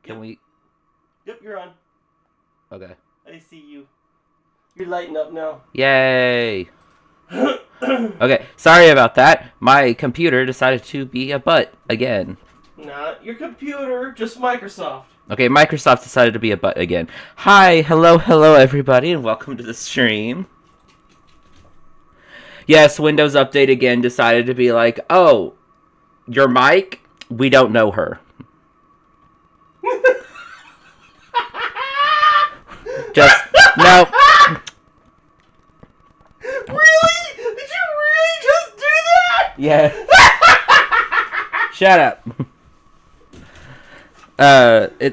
Can we... Yep, you're on. Okay. I see you. You're lighting up now. Yay! Okay, sorry about that. My computer decided to be a butt again. Not your computer, just Microsoft. Okay, Microsoft decided to be a butt again. Hi, hello everybody, and welcome to the stream. Yes, Windows Update again decided to be like, oh, your mic? We don't know her. Just, no. Really? Did you really just do that? Yeah. Shut up.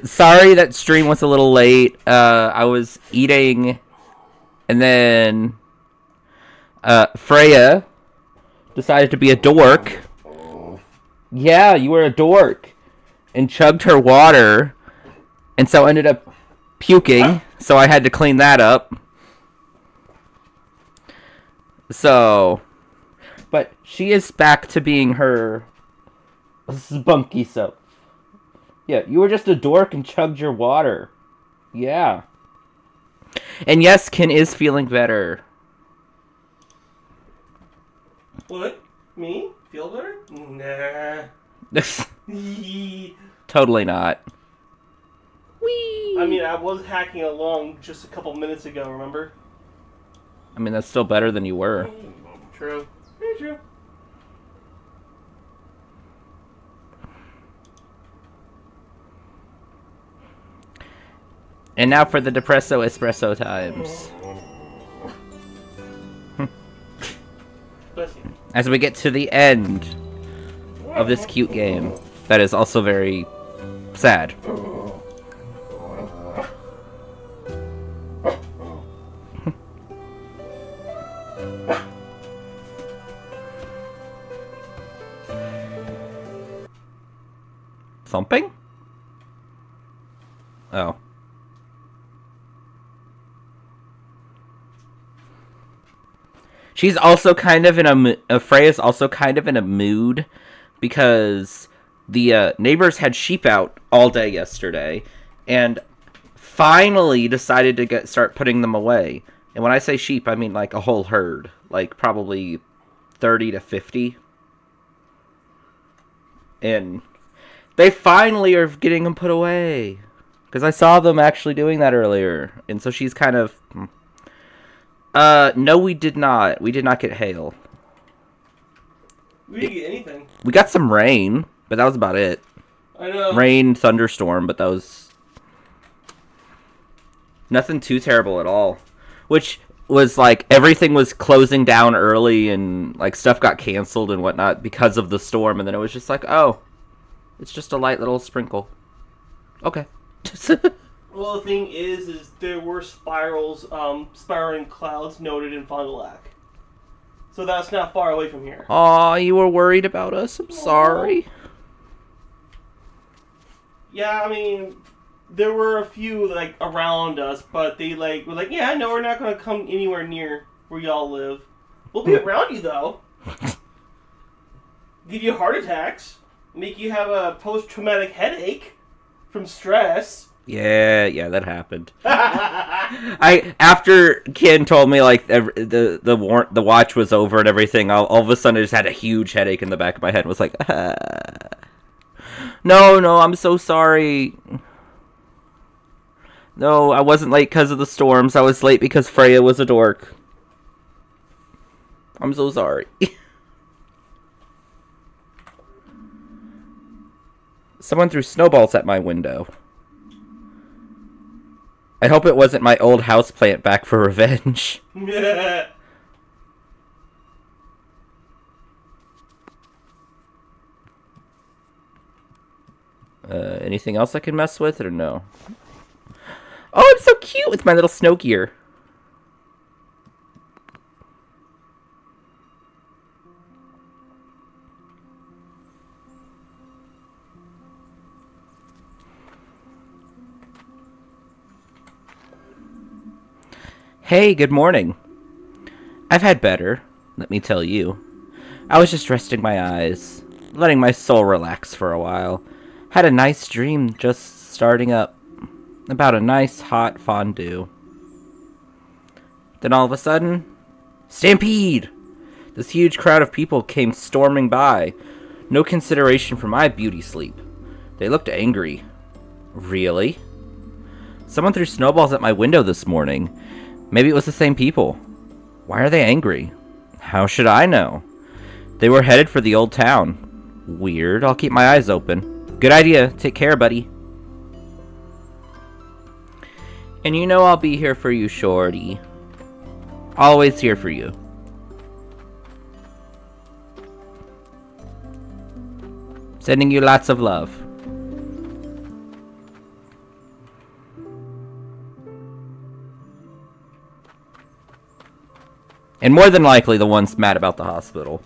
Sorry that stream was a little late. I was eating, and then Freya decided to be a dork. Yeah, you were a dork, and chugged her water, and so ended up puking. So I had to clean that up. So, but she is back to being her spunky self. Yeah, you were just a dork and chugged your water. Yeah. And yes, Ken is feeling better. What? Me? Feel better? Nah. Totally not. Whee! I mean, I was hacking along just a couple minutes ago, remember? I mean, that's still better than you were. True. Very true. And now for the Depresso Espresso times. Bless you. As we get to the end of this cute game, that is also very sad. Thumping? Oh. She's also kind of in Freya's also kind of in a mood because the neighbors had sheep out all day yesterday and finally decided to start putting them away. And when I say sheep, I mean like a whole herd, like probably 30 to 50. And they finally are getting them put away. Because I saw them actually doing that earlier. And so she's kind of... no, we did not. We did not get hail. We didn't get anything. We got some rain, but that was about it. I know. Rain, thunderstorm, but that was... nothing too terrible at all. Which was like, everything was closing down early and like stuff got canceled and whatnot because of the storm. And then it was just like, oh... it's just a light little sprinkle. Okay. Well, the thing is there were spiraling clouds noted in Fond du Lac. So that's not far away from here. Aw, you were worried about us? I'm sorry. Yeah, I mean, there were a few, like, around us, but they, like, were like, yeah, no, we're not going to come anywhere near where y'all live. We'll be around you, though. Give you heart attacks. Make you have a post-traumatic headache from stress. Yeah, that happened. After Ken told me like the watch was over and everything, all of a sudden I just had a huge headache in the back of my head. And was like, no, I'm so sorry. No, I wasn't late because of the storms. I was late because Freya was a dork. I'm so sorry. Someone threw snowballs at my window. I hope it wasn't my old houseplant back for revenge. Anything else I can mess with, or no? Oh, it's so cute with my little snow gear. Hey, good morning. I've had better, let me tell you. I was just resting my eyes, letting my soul relax for a while. Had a nice dream just starting up about a nice hot fondue. Then all of a sudden, stampede! This huge crowd of people came storming by. No consideration for my beauty sleep. They looked angry. Really? Someone threw snowballs at my window this morning. Maybe it was the same people. Why are they angry? How should I know? They were headed for the old town. Weird. I'll keep my eyes open. Good idea. Take care, buddy. And you know I'll be here for you, Shorty. Always here for you. Sending you lots of love. And more than likely the one's mad about the hospital.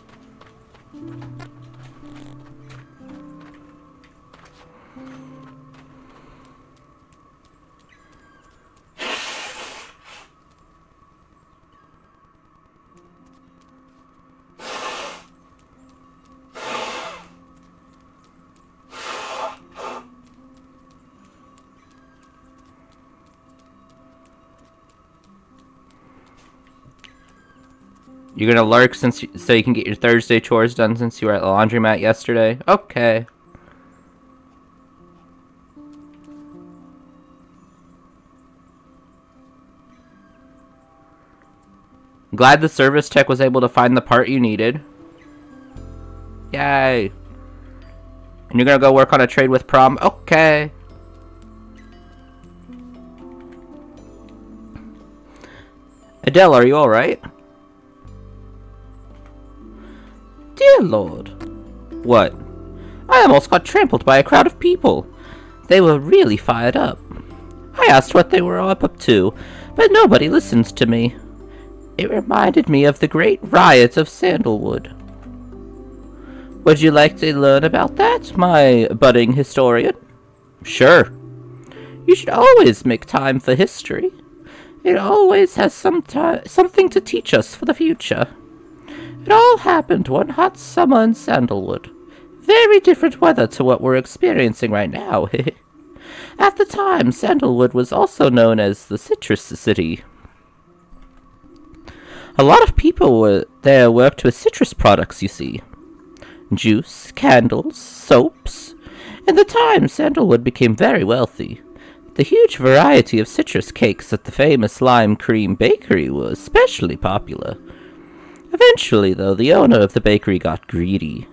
You're gonna lurk so you can get your Thursday chores done since you were at the laundromat yesterday? Okay. Glad the service tech was able to find the part you needed. Yay. And you're gonna go work on a trade with Prom? Okay. Adele, are you alright? Dear Lord. What? I almost got trampled by a crowd of people. They were really fired up. I asked what they were all up to, but nobody listened to me. It reminded me of the great riot of Sandalwood. Would you like to learn about that, my budding historian? Sure. You should always make time for history. It always has something to teach us for the future. It all happened one hot summer in Sandalwood. Very different weather to what we're experiencing right now. At the time, Sandalwood was also known as the Citrus City. A lot of people there worked with citrus products, you see. Juice, candles, soaps. In the time, Sandalwood became very wealthy. The huge variety of citrus cakes at the famous Lime Cream Bakery was especially popular. Eventually, though, the owner of the bakery got greedy.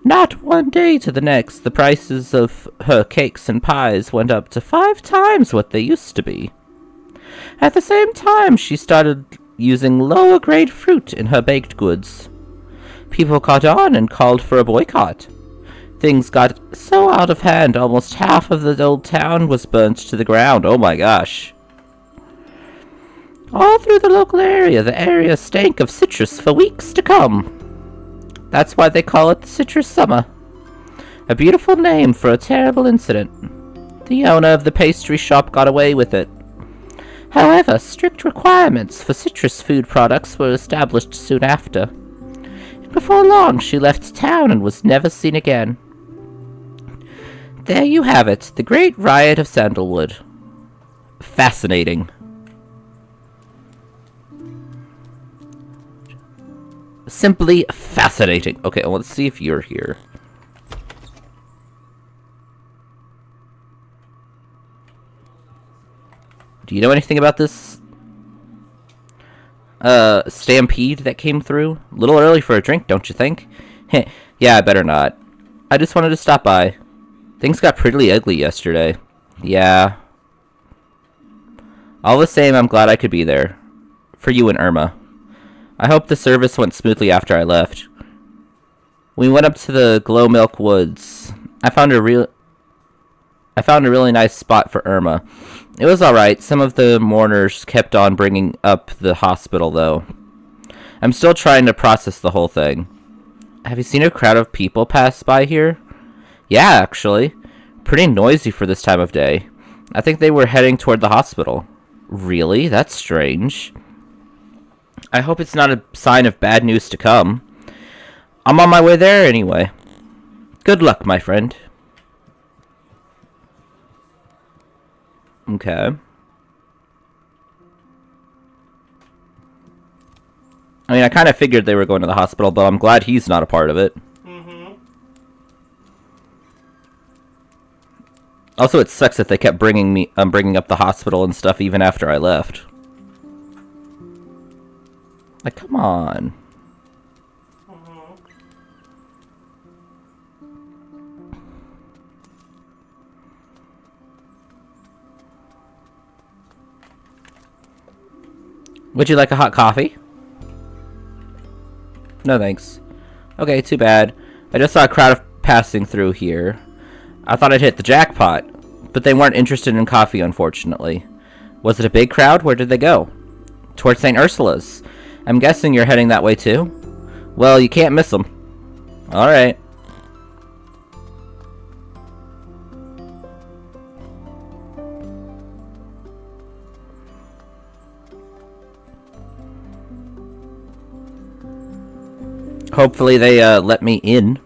Not one day to the next, the prices of her cakes and pies went up to 5 times what they used to be. At the same time, she started using lower-grade fruit in her baked goods. People caught on and called for a boycott. Things got so out of hand, almost half of the old town was burnt to the ground. Oh my gosh. All through the local area, the area stank of citrus for weeks to come. That's why they call it the Citrus Summer. A beautiful name for a terrible incident. The owner of the pastry shop got away with it. However, strict requirements for citrus food products were established soon after. And before long, she left town and was never seen again. There you have it, the Great Riot of Sandalwood. Fascinating. Simply fascinating. Okay, well, let's see if you're here. Do you know anything about this stampede that came through? A little early for a drink, don't you think? Yeah, I better not. I just wanted to stop by. Things got pretty ugly yesterday. Yeah. All the same, I'm glad I could be there. For you and Irma. I hope the service went smoothly after I left. We went up to the Glow Milk Woods. I found a really nice spot for Irma. It was alright. Some of the mourners kept on bringing up the hospital, though. I'm still trying to process the whole thing. Have you seen a crowd of people pass by here? Yeah, actually. Pretty noisy for this time of day. I think they were heading toward the hospital. Really? That's strange. I hope it's not a sign of bad news to come. I'm on my way there anyway. Good luck, my friend. Okay. I mean, I kind of figured they were going to the hospital, but I'm glad he's not a part of it. Mm-hmm. Also, it sucks that they kept bringing up the hospital and stuff even after I left. Like, come on. Would you like a hot coffee? No thanks. Okay, too bad. I just saw a crowd passing through here. I thought I'd hit the jackpot, but they weren't interested in coffee, unfortunately. Was it a big crowd? Where did they go? Towards St. Ursula's. I'm guessing you're heading that way too? Well, you can't miss them. Alright. Hopefully they let me in.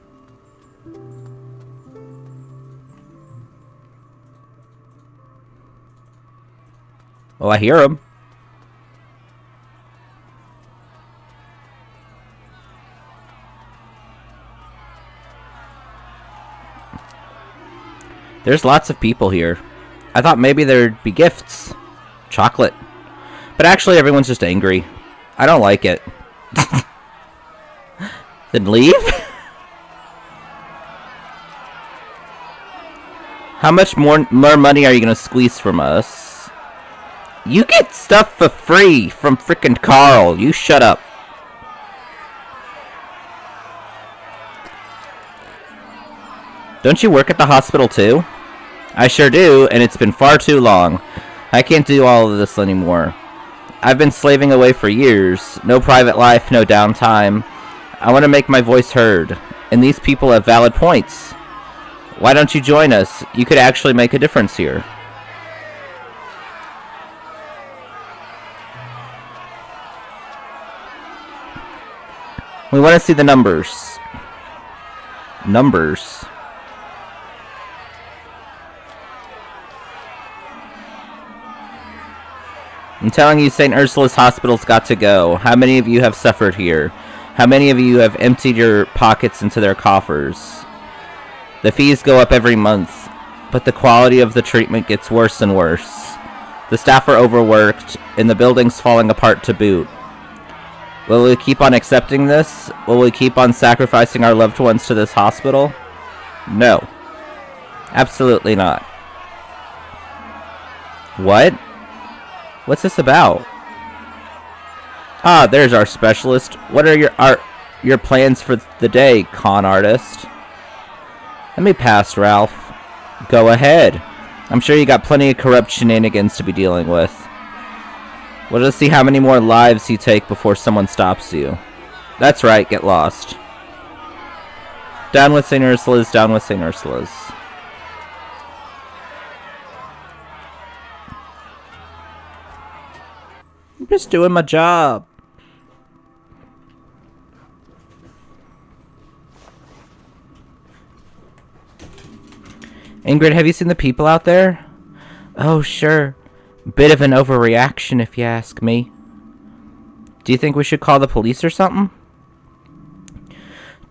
Oh, I hear them. There's lots of people here. I thought maybe there'd be gifts. Chocolate. But actually everyone's just angry. I don't like it. Then leave? How much more money are you gonna squeeze from us? You get stuff for free from frickin' Carl. You shut up. Don't you work at the hospital too? I sure do, and it's been far too long. I can't do all of this anymore. I've been slaving away for years. No private life, no downtime. I want to make my voice heard, and these people have valid points. Why don't you join us? You could actually make a difference here. We want to see the numbers. Numbers. I'm telling you, St. Ursula's Hospital's got to go. How many of you have suffered here? How many of you have emptied your pockets into their coffers? The fees go up every month, but the quality of the treatment gets worse and worse. The staff are overworked, and the building's falling apart to boot. Will we keep on accepting this? Will we keep on sacrificing our loved ones to this hospital? No. Absolutely not. What? What's this about? Ah, there's our specialist. What are your plans for the day, con artist? Let me pass, Ralph. Go ahead. I'm sure you got plenty of corrupt shenanigans to be dealing with. We'll just see how many more lives you take before someone stops you. That's right, get lost. Down with St. Ursula's, down with St. Ursula's. I'm just doing my job. Ingrid, have you seen the people out there? Oh, sure. Bit of an overreaction, if you ask me. Do you think we should call the police or something?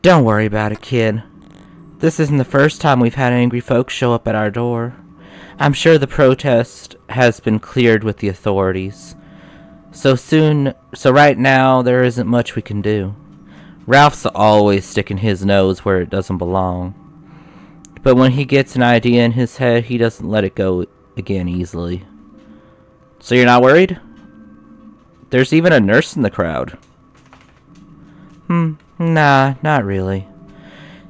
Don't worry about it, kid. This isn't the first time we've had angry folks show up at our door. I'm sure the protest has been cleared with the authorities. So right now, there isn't much we can do. Ralph's always sticking his nose where it doesn't belong. But when he gets an idea in his head, he doesn't let it go again easily. So you're not worried? There's even a nurse in the crowd. Nah, not really.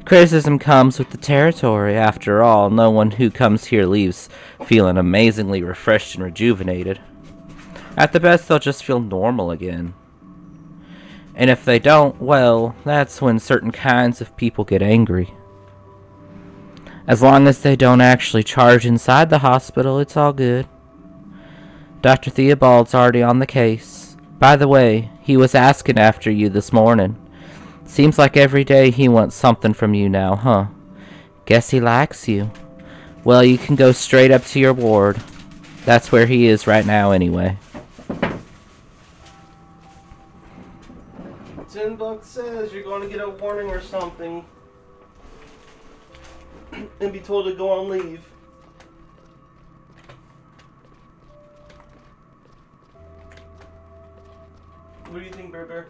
Criticism comes with the territory. After all, no one who comes here leaves feeling amazingly refreshed and rejuvenated. At the best, they'll just feel normal again. And if they don't, well, that's when certain kinds of people get angry. As long as they don't actually charge inside the hospital, it's all good. Dr. Theobald's already on the case. By the way, he was asking after you this morning. Seems like every day he wants something from you now, huh? Guess he likes you. Well, you can go straight up to your ward. That's where he is right now anyway. $10 says you're going to get a warning or something. And be told to go on leave. What do you think, Bear Bear?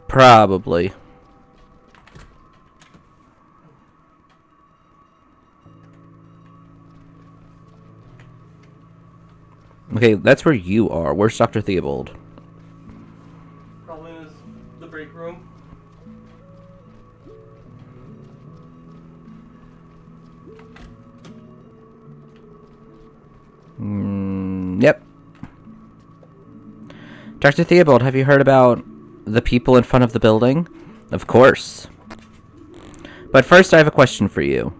Probably. Okay, that's where you are. Where's Dr. Theobald? Probably in the break room. Yep. Dr. Theobald, have you heard about the people in front of the building? Of course. But first I have a question for you.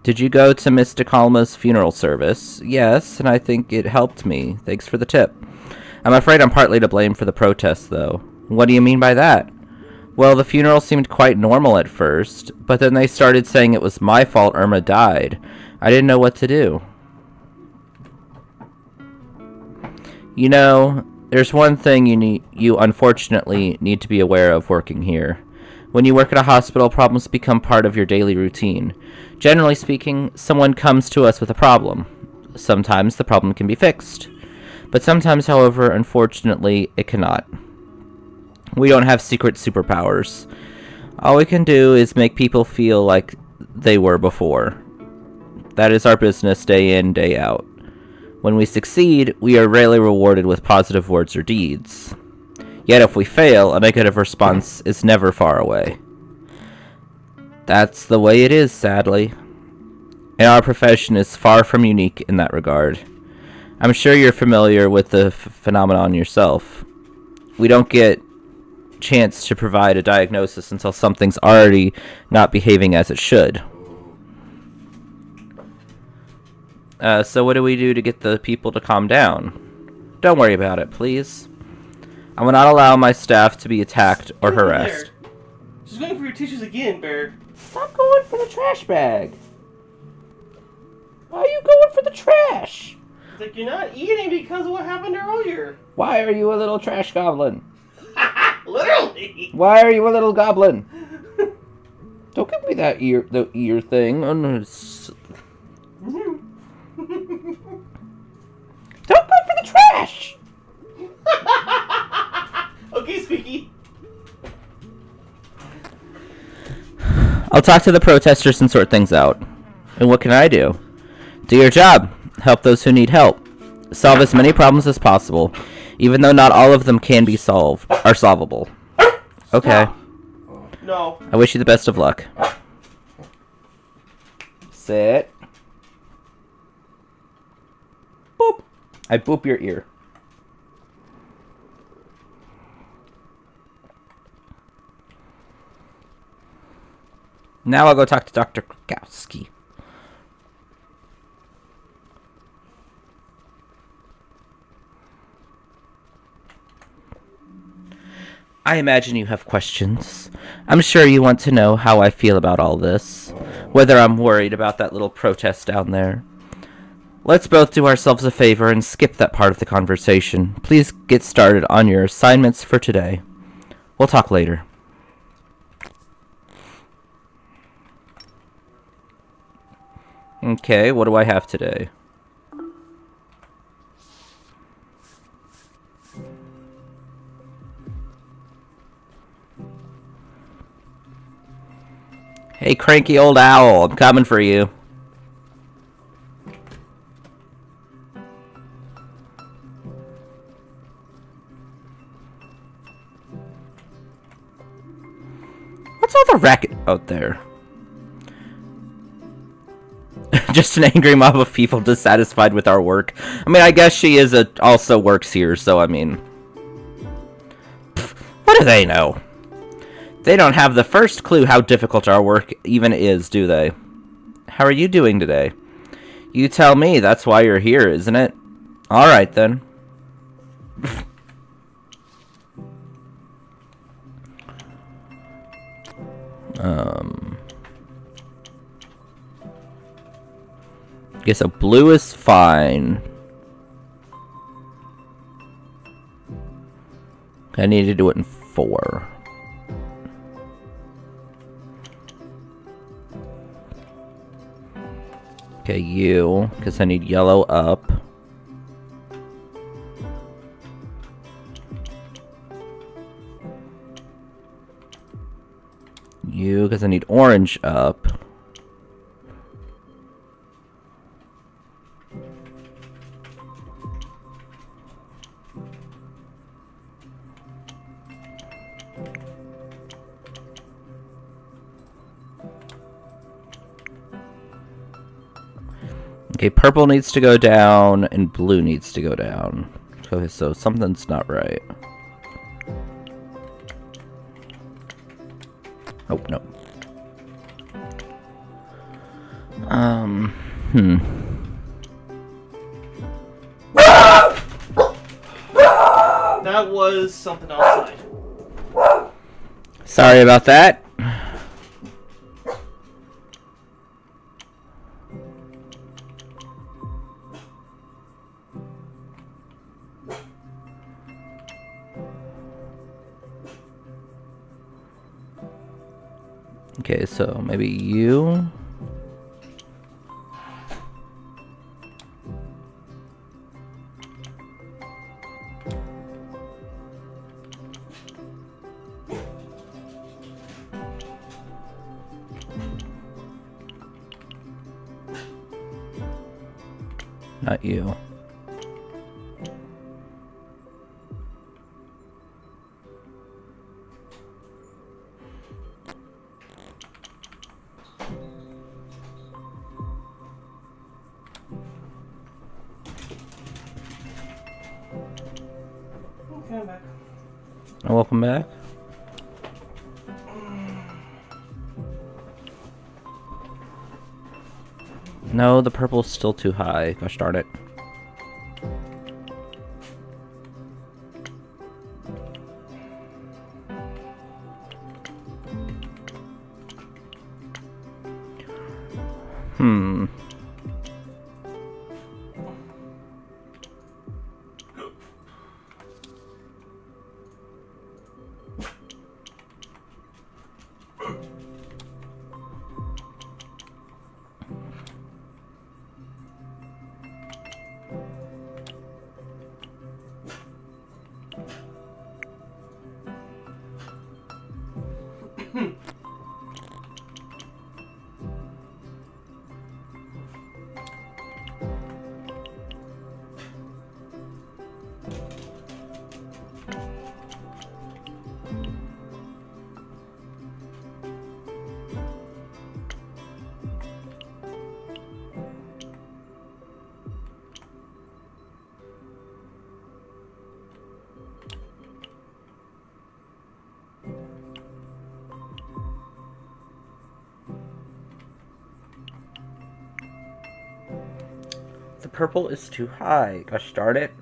Did you go to Miss DeCalma's funeral service? Yes, and I think it helped me. Thanks for the tip. I'm afraid I'm partly to blame for the protests, though. What do you mean by that? Well, the funeral seemed quite normal at first, but then they started saying it was my fault Irma died. I didn't know what to do. You know, there's one thing you unfortunately need to be aware of working here. When you work at a hospital, problems become part of your daily routine. Generally speaking, someone comes to us with a problem. Sometimes the problem can be fixed. But sometimes, however, unfortunately, it cannot. We don't have secret superpowers. All we can do is make people feel like they were before. That is our business day in, day out. When we succeed, we are rarely rewarded with positive words or deeds. Yet if we fail, a negative response is never far away. That's the way it is, sadly. And our profession is far from unique in that regard. I'm sure you're familiar with the phenomenon yourself. We don't get a chance to provide a diagnosis until something's already not behaving as it should. So what do we do to get the people to calm down? Don't worry about it, please. I will not allow my staff to be attacked or harassed. She's going for your tissues again, Bear. Stop going for the trash bag. Why are you going for the trash? It's like you're not eating because of what happened earlier. Why are you a little trash goblin? Literally. Why are you a little goblin? Don't give me that the ear thing. Don't go for the trash! Okay, Squeaky. I'll talk to the protesters and sort things out. And what can I do? Do your job. Help those who need help. Solve as many problems as possible, even though not all of them can be solvable. Okay. No. I wish you the best of luck. Sit. Boop. I boop your ear. Now I'll go talk to Dr. Krakowski. I imagine you have questions. I'm sure you want to know how I feel about all this. Whether I'm worried about that little protest down there. Let's both do ourselves a favor and skip that part of the conversation. Please get started on your assignments for today. We'll talk later. Okay, what do I have today? Hey, cranky old owl, I'm coming for you. What's all the racket out there? Just an angry mob of people dissatisfied with our work. I mean, I guess she also works here, so I mean... Pff, what do they know? They don't have the first clue how difficult our work even is, do they? How are you doing today? You tell me, that's why you're here, isn't it? Alright then. Okay, so blue is fine. I need to do it in 4. Okay, you, because I need yellow up. You, because I need orange up. Okay, purple needs to go down, and blue needs to go down. Okay, so something's not right. Oh, no. That was something outside. Sorry about that. Okay, so maybe you. Not you. Okay, I'm back. Welcome back. No, the purple's still too high. Gosh darn it. The purple is too high. Gosh darn it.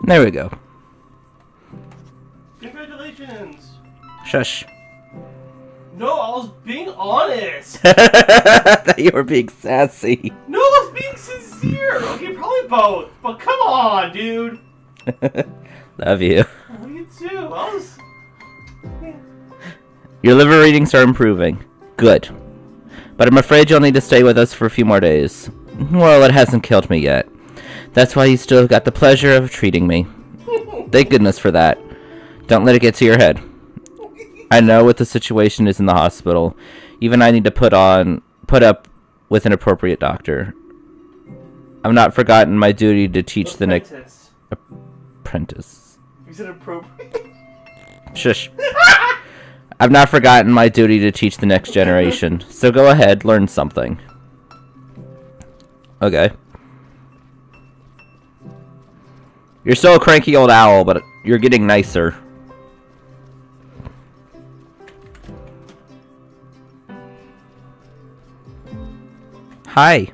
There we go. Congratulations! Shush. No, I was being honest! I thought you were being sassy. No, I was being sincere! Okay, probably both, but come on, dude! Love you. Oh, you too. I was... Yeah. Your liver readings are improving. Good. But I'm afraid you'll need to stay with us for a few more days. Well, it hasn't killed me yet. That's why you still got the pleasure of treating me. Thank goodness for that. Don't let it get to your head. I know what the situation is in the hospital. Even I need to put up with an appropriate doctor. I've not forgotten my duty to teach the next apprentice. You said appropriate? Shush. I've not forgotten my duty to teach the next generation. So go ahead, learn something. Okay. You're still a cranky old owl, but you're getting nicer. Hi.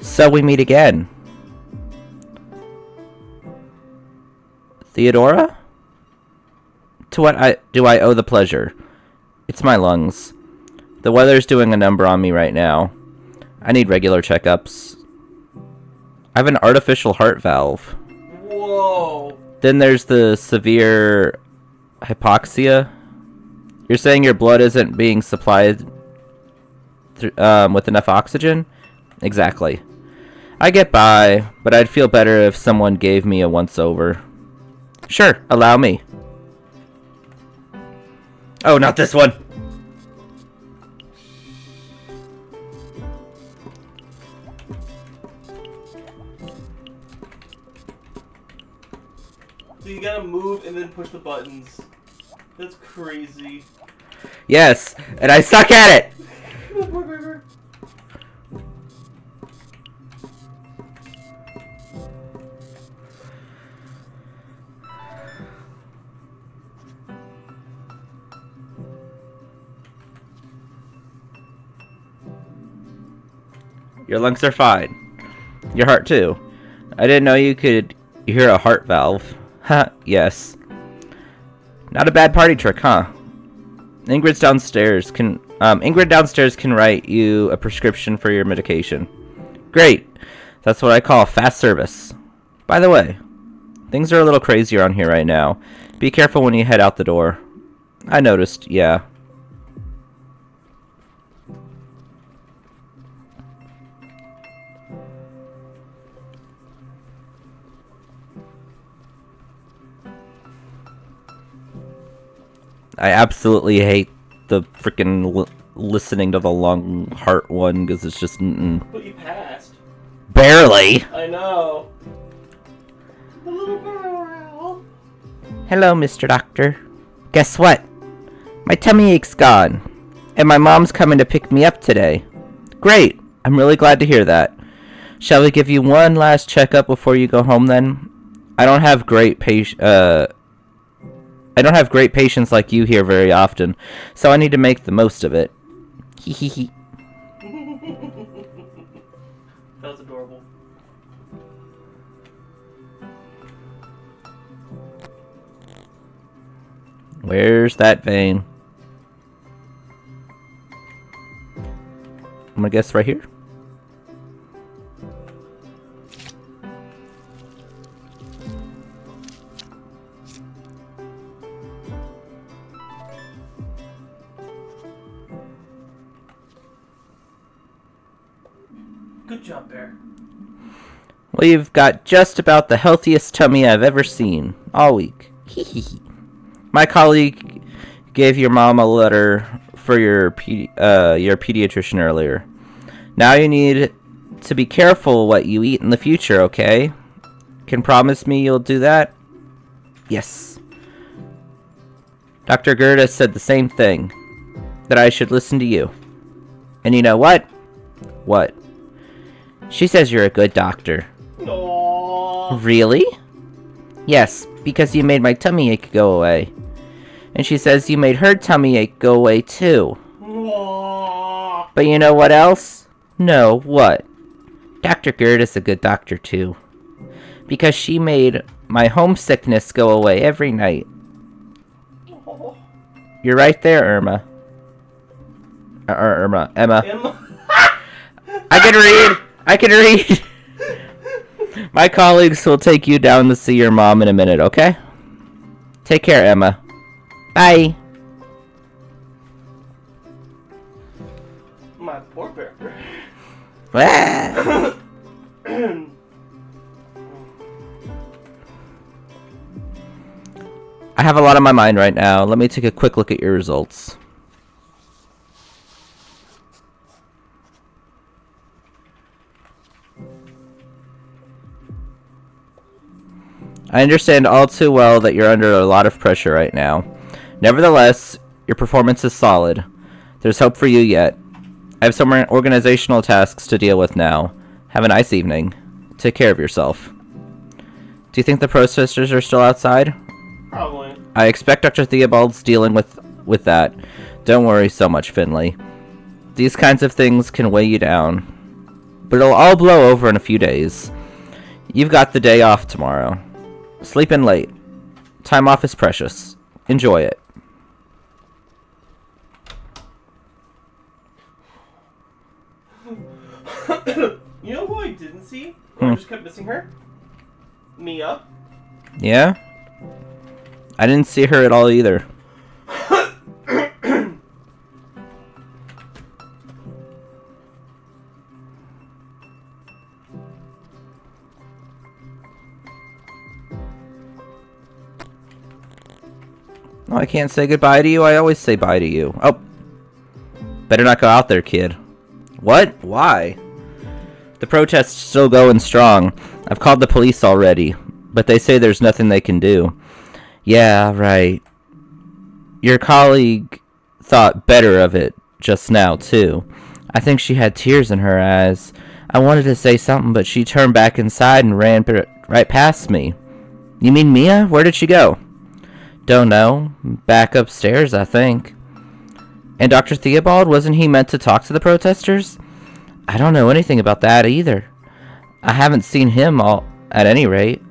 So we meet again. Theodora? To what do I owe the pleasure? It's my lungs. The weather's doing a number on me right now. I need regular checkups. I have an artificial heart valve. Whoa. Then there's the severe hypoxia. You're saying your blood isn't being supplied with enough oxygen? Exactly. I get by, but I'd feel better if someone gave me a once-over. Sure, allow me. Oh, not this one! So you gotta move and then push the buttons. That's crazy. Yes, and I suck at it! Your lungs are fine. Your heart too. I didn't know you could hear a heart valve. Ha, yes. Not a bad party trick, huh? Ingrid downstairs can write you a prescription for your medication. Great. That's what I call fast service. By the way, things are a little crazy around here right now. Be careful when you head out the door. I noticed, yeah. I absolutely hate the freaking listening to the lung heart one because it's just But you passed. Barely. I know. A little barrel. Hello, Mr. Doctor. Guess what? My tummy ache's gone, and my mom's coming to pick me up today. Great. I'm really glad to hear that. Shall we give you one last checkup before you go home then? I don't have great patience like you here very often, so I need to make the most of it. Hee hee hee. That was adorable. Where's that vein? I'm gonna guess right here. Good job, Bear. Well, you've got just about the healthiest tummy I've ever seen. All week. Hee hee hee. My colleague gave your mom a letter for your pediatrician earlier. Now you need to be careful what you eat in the future, okay? Can promise me you'll do that? Yes. Dr. Gerda said the same thing. That I should listen to you. And you know what? What? She says you're a good doctor. Aww. Really? Yes, because you made my tummy ache go away. And she says you made her tummy ache go away too. Aww. But you know what else? No, what? Dr. Gerda's a good doctor too. Because she made my homesickness go away every night. Aww. You're right there, Emma. Emma. I can read! I can read! My colleagues will take you down to see your mom in a minute, okay? Take care, Emma. Bye! My poor bear. Ah. I have a lot on my mind right now. Let me take a quick look at your results. I understand all too well that you're under a lot of pressure right now. Nevertheless, your performance is solid. There's hope for you yet. I have some organizational tasks to deal with now. Have a nice evening. Take care of yourself. Do you think the protesters are still outside? Probably. I expect Dr. Theobald's dealing with that. Don't worry so much, Finley. These kinds of things can weigh you down. But it'll all blow over in a few days. You've got the day off tomorrow. Sleep in late. Time off is precious. Enjoy it. You know who I didn't see? I just kept missing her? Mia. Yeah? I didn't see her at all either. Oh, I can't say goodbye to you. I always say bye to you. Oh. Better not go out there, kid. What? Why? The protest's still going strong. I've called the police already, but they say there's nothing they can do. Yeah, right. Your colleague thought better of it just now, too. I think she had tears in her eyes. I wanted to say something, but she turned back inside and ran right past me. You mean Mia? Where did she go? Don't know. Back upstairs, I think. And Dr. Theobald, wasn't he meant to talk to the protesters? I don't know anything about that either. I haven't seen him at any rate.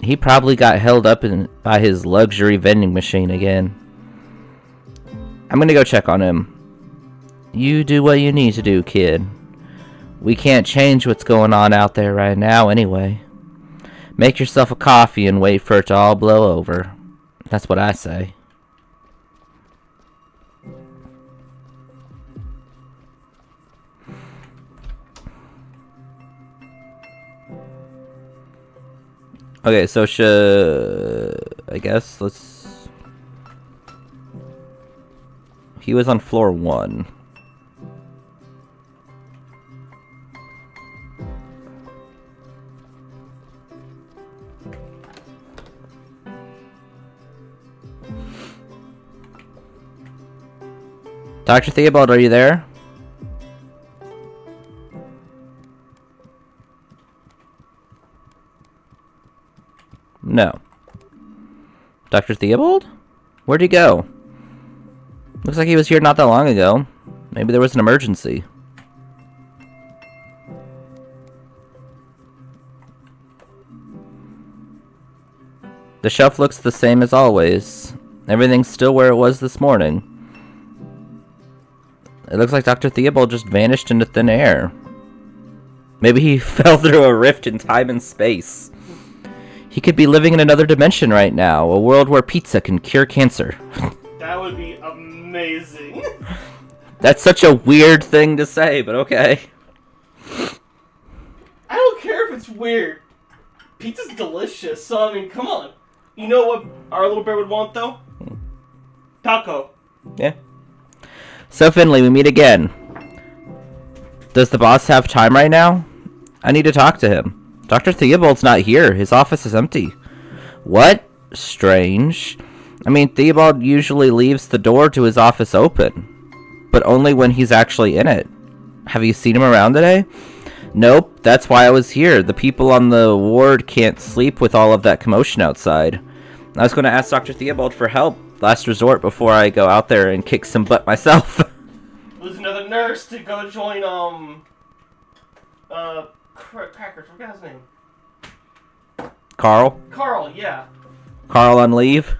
He probably got held up by his luxury vending machine again. I'm gonna go check on him. You do what you need to do, kid. We can't change what's going on out there right now anyway. Make yourself a coffee and wait for it to all blow over. That's what I say. Okay, so I guess let's... He was on floor 1. Dr. Theobald, are you there? No. Dr. Theobald? Where'd he go? Looks like he was here not that long ago. Maybe there was an emergency. The shelf looks the same as always. Everything's still where it was this morning. It looks like Dr. Theobald just vanished into thin air. Maybe he fell through a rift in time and space. He could be living in another dimension right now, a world where pizza can cure cancer. That would be amazing. That's such a weird thing to say, but okay. I don't care if it's weird. Pizza's delicious, so I mean, come on. You know what our little bear would want, though? Taco. Yeah. So, Finley, we meet again. Does the boss have time right now? I need to talk to him. Dr. Theobald's not here. His office is empty. What? Strange. I mean, Theobald usually leaves the door to his office open, but only when he's actually in it. Have you seen him around today? Nope, that's why I was here. The people on the ward can't sleep with all of that commotion outside. I was going to ask Dr. Theobald for help, last resort, before I go out there and kick some butt myself. Lose another nurse to go join, Crackers, forgot his name. Carl? Carl, yeah. Carl on leave?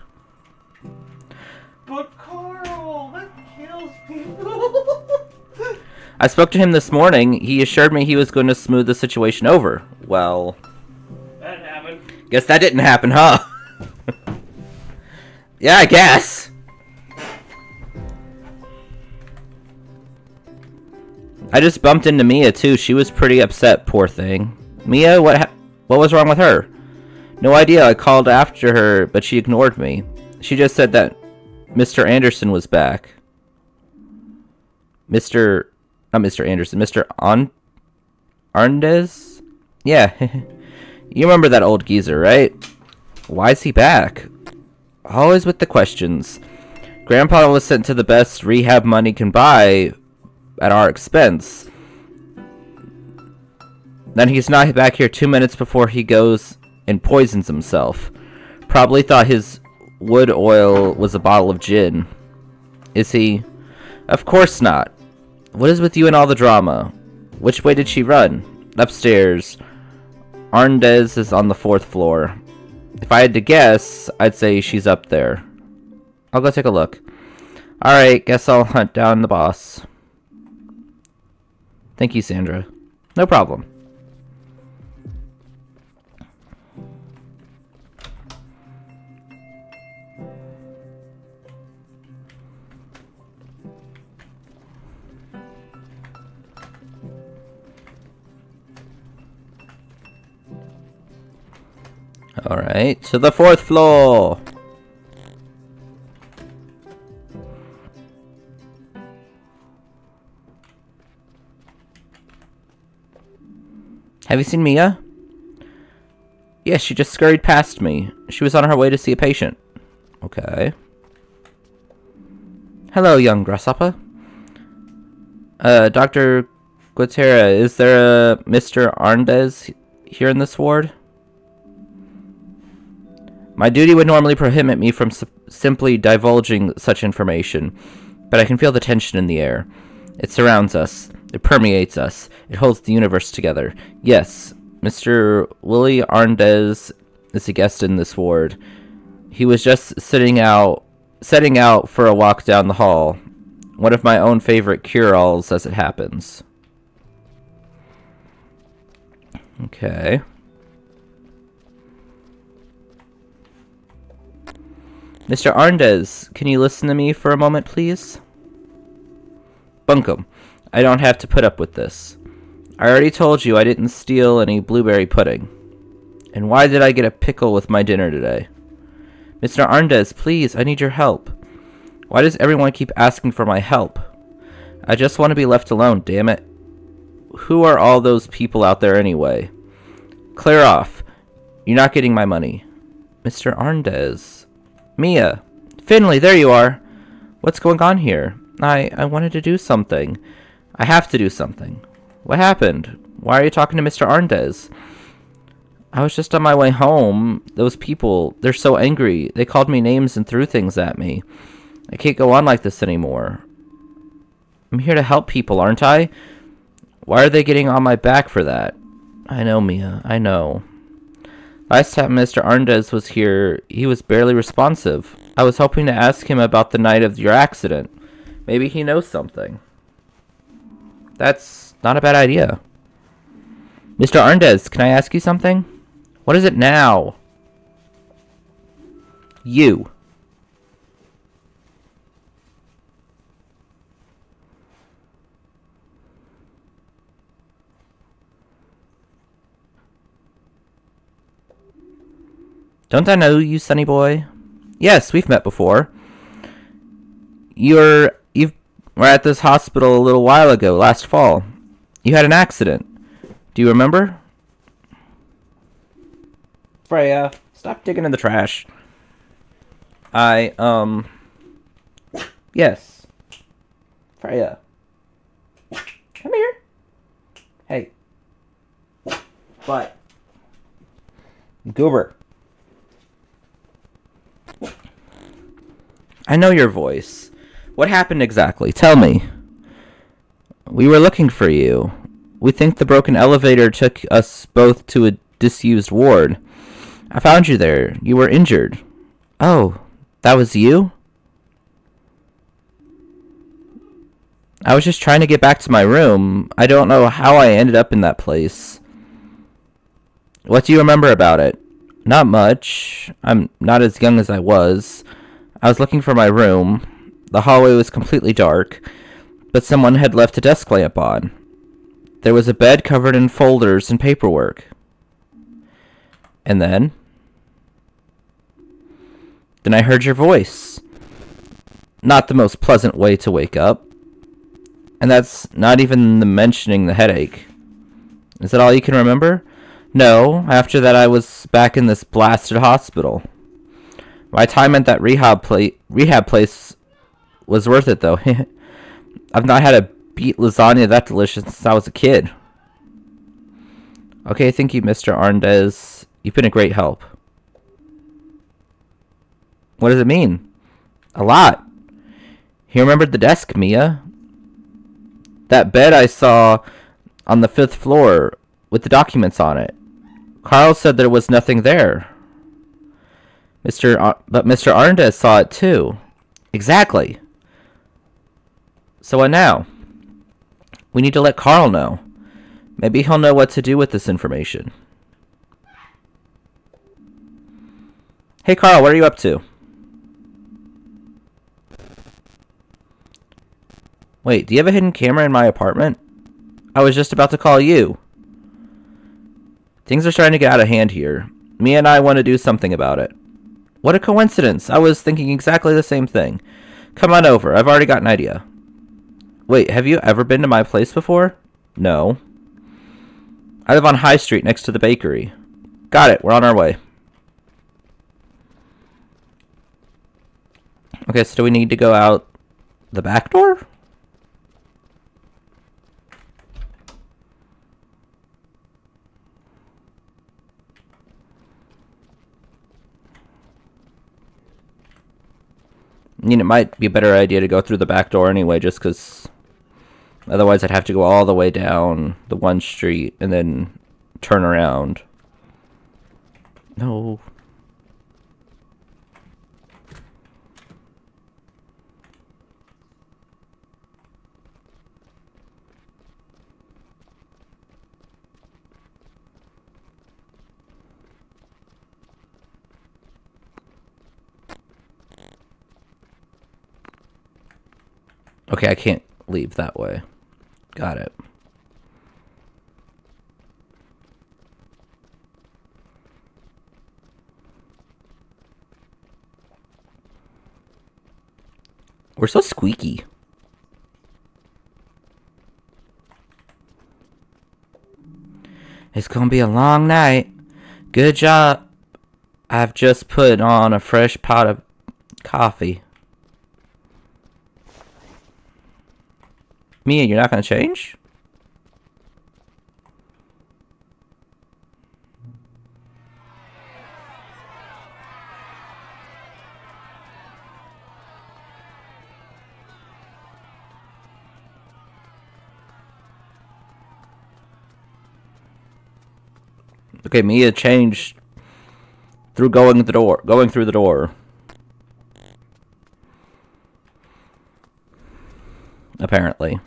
But Carl, that kills people. I spoke to him this morning. He assured me he was going to smooth the situation over. Well... That happened. Guess that didn't happen, huh? Yeah, I guess. I just bumped into Mia, too. She was pretty upset, poor thing. Mia, what was wrong with her? No idea. I called after her, but she ignored me. She just said that Mr. Anderson was back. Not Mr. Anderson. Mr. Arndez? Yeah. You remember that old geezer, right? Why is he back? Always with the questions. Grandpa was sent to the best rehab money can buy at our expense. Then he's not back here 2 minutes before he goes and poisons himself. Probably thought his wood oil was a bottle of gin. Is he? Of course not. What is with you and all the drama? Which way did she run? Upstairs. Arndez is on the 4th floor. If I had to guess, I'd say she's up there. I'll go take a look. Alright, guess I'll hunt down the boss. Thank you, Sandra. No problem. Alright, to the 4th floor! Have you seen Mia? Yes, she just scurried past me. She was on her way to see a patient. Okay. Hello, young grasshopper. Dr. Guatera, is there a Mr. Arndez here in this ward? My duty would normally prohibit me from simply divulging such information, but I can feel the tension in the air. It surrounds us. It permeates us. It holds the universe together. Yes, Mr. Willie Arndez is a guest in this ward. He was just setting out for a walk down the hall. One of my own favorite cure-alls, as it happens. Okay. Mr. Arndez, can you listen to me for a moment, please? Bunkum, I don't have to put up with this. I already told you I didn't steal any blueberry pudding. And why did I get a pickle with my dinner today? Mr. Arndez, please, I need your help. Why does everyone keep asking for my help? I just want to be left alone, damn it. Who are all those people out there anyway? Clear off. You're not getting my money. Mr. Arndez. Mia. Finley, there you are. What's going on here? I wanted to do something. I have to do something. What happened? Why are you talking to Mr. Arndez? I was just on my way home. Those people, they're so angry. They called me names and threw things at me. I can't go on like this anymore. I'm here to help people, aren't I? Why are they getting on my back for that? I know, Mia. I know. Last time Mr. Arndez was here, he was barely responsive. I was hoping to ask him about the night of your accident. Maybe he knows something. That's not a bad idea. Mr. Arndez, can I ask you something? What is it now? You. Don't I know you, sonny boy? Yes, we've met before. You were at this hospital a little while ago, last fall. You had an accident. Do you remember? Freya, stop digging in the trash. Yes. Freya. Come here. Hey. What? Goober. I know your voice. What happened exactly? Tell me. We were looking for you. We think the broken elevator took us both to a disused ward. I found you there. You were injured. Oh, that was you? I was just trying to get back to my room. I don't know how I ended up in that place. What do you remember about it? Not much. I'm not as young as I was. I was looking for my room. The hallway was completely dark, but someone had left a desk lamp on. There was a bed covered in folders and paperwork. And then I heard your voice. Not the most pleasant way to wake up. And that's not even mentioning the headache. Is that all you can remember? No, after that I was back in this blasted hospital. My time at that rehab place was worth it, though. I've not had a beet lasagna that delicious since I was a kid. Okay, thank you, Mr. Arndez. You've been a great help. What does it mean? A lot. He remembered the desk, Mia. That bed I saw on the 5th floor with the documents on it. Carl said there was nothing there. But Mr. Arndez saw it too. Exactly. So what now? We need to let Carl know. Maybe he'll know what to do with this information. Hey Carl, what are you up to? Wait, do you have a hidden camera in my apartment? I was just about to call you. Things are starting to get out of hand here. Mia and I want to do something about it. What a coincidence. I was thinking exactly the same thing. Come on over. I've already got an idea. Wait, have you ever been to my place before? No. I live on High Street next to the bakery. Got it. We're on our way. Okay, so do we need to go out the back door? I mean, it might be a better idea to go through the back door anyway, just because otherwise I'd have to go all the way down the one street and then turn around. No. Okay, I can't leave that way. Got it. We're so squeaky. It's gonna be a long night. Good job. I've just put on a fresh pot of coffee. Mia, you're not going to change? Okay, Mia changed through going through the door. Apparently.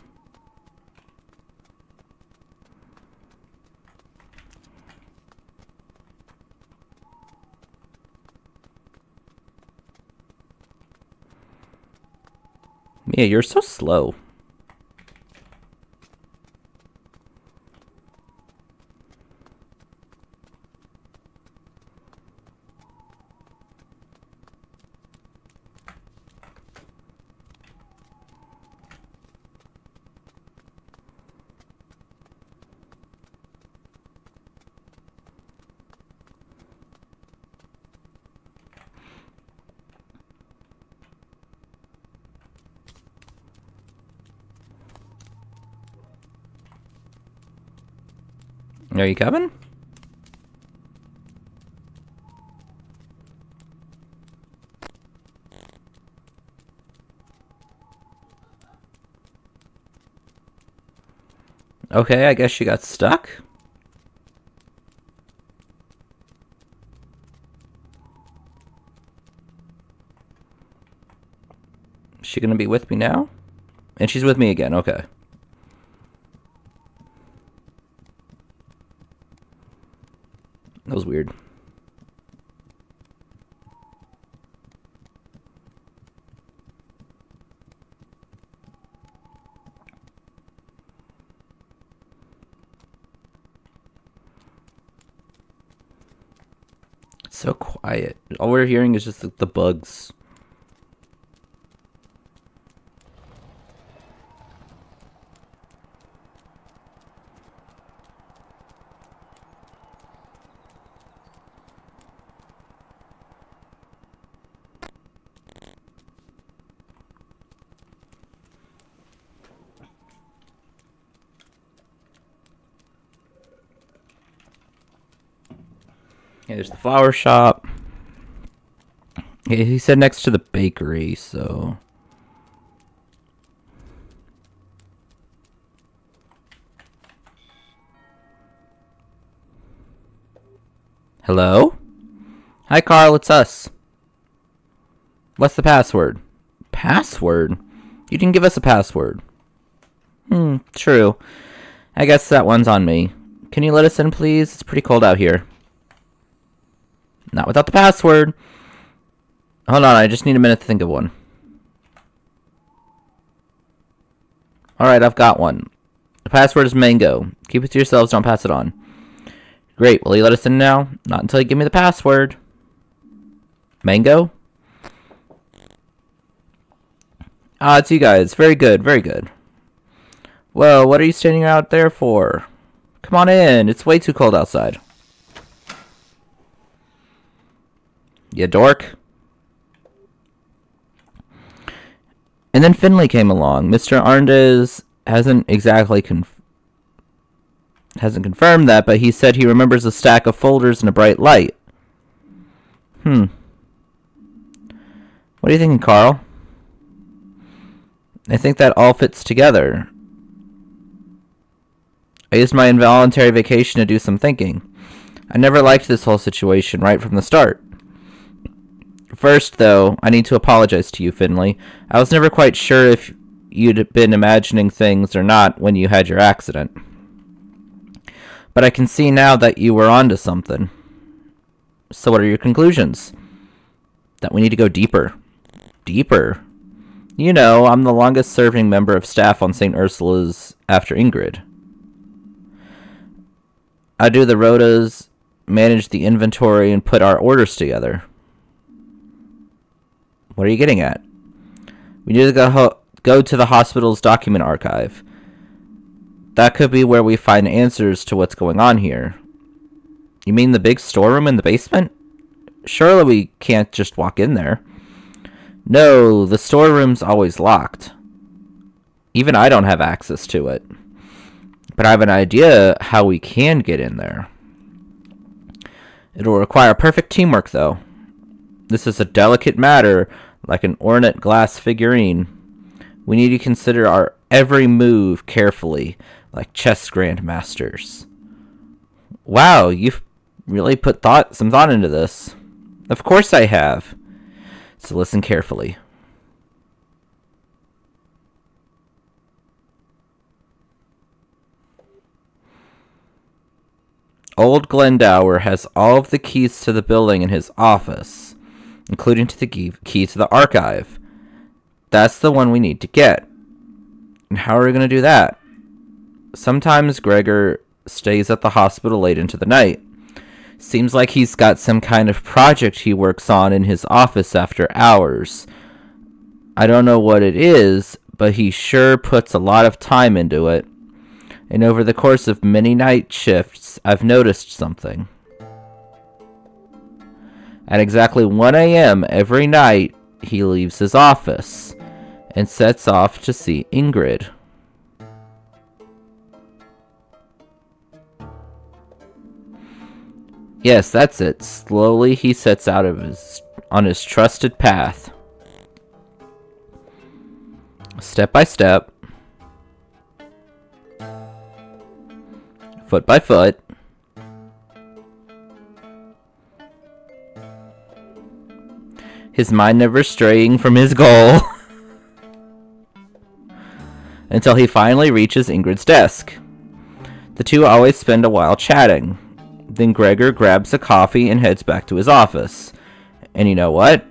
Mia, you're so slow. Are you coming? Okay, I guess she got stuck. Is she gonna be with me now? And she's with me again, okay. That was weird. It's so quiet. All we're hearing is just the bugs. There's the flower shop. He said next to the bakery, so... Hello? Hi, Carl, it's us. What's the password? Password? You didn't give us a password. True. I guess that one's on me. Can you let us in, please? It's pretty cold out here. Not without the password. Hold on, I just need a minute to think of one. Alright, I've got one. The password is mango. Keep it to yourselves, don't pass it on. Great, will you let us in now? Not until you give me the password. Mango? Ah, it's you guys. Very good, very good. Whoa, what are you standing out there for? Come on in, it's way too cold outside. You dork. And then Finley came along. Mr. Arndez hasn't exactly confirmed that, but he said he remembers a stack of folders and a bright light. What are you thinking, Carl? I think that all fits together. I used my involuntary vacation to do some thinking. I never liked this whole situation right from the start. First, though, I need to apologize to you, Finley. I was never quite sure if you'd been imagining things or not when you had your accident. But I can see now that you were onto something. So what are your conclusions? That we need to go deeper. Deeper? You know, I'm the longest serving member of staff on St. Ursula's after Ingrid. I do the rotas, manage the inventory, and put our orders together. What are you getting at? We need to go to the hospital's document archive. That could be where we find answers to what's going on here. You mean the big storeroom in the basement? Surely we can't just walk in there. No, the storeroom's always locked. Even I don't have access to it. But I have an idea how we can get in there. It'll require perfect teamwork, though. This is a delicate matter, like an ornate glass figurine. We need to consider our every move carefully, like chess grandmasters. Wow, you've really put some thought into this. Of course I have. So listen carefully. Old Glendower has all of the keys to the building in his office, including to the key to the archive. That's the one we need to get. And how are we going to do that? Sometimes Gregor stays at the hospital late into the night. Seems like he's got some kind of project he works on in his office after hours. I don't know what it is, but he sure puts a lot of time into it. And over the course of many night shifts, I've noticed something. At exactly 1 a.m. every night, he leaves his office and sets off to see Ingrid. Yes, that's it. Slowly he sets out on his trusted path. Step by step. Foot by foot. His mind never straying from his goal. Until he finally reaches Ingrid's desk. The two always spend a while chatting. Then Gregor grabs a coffee and heads back to his office. And you know what?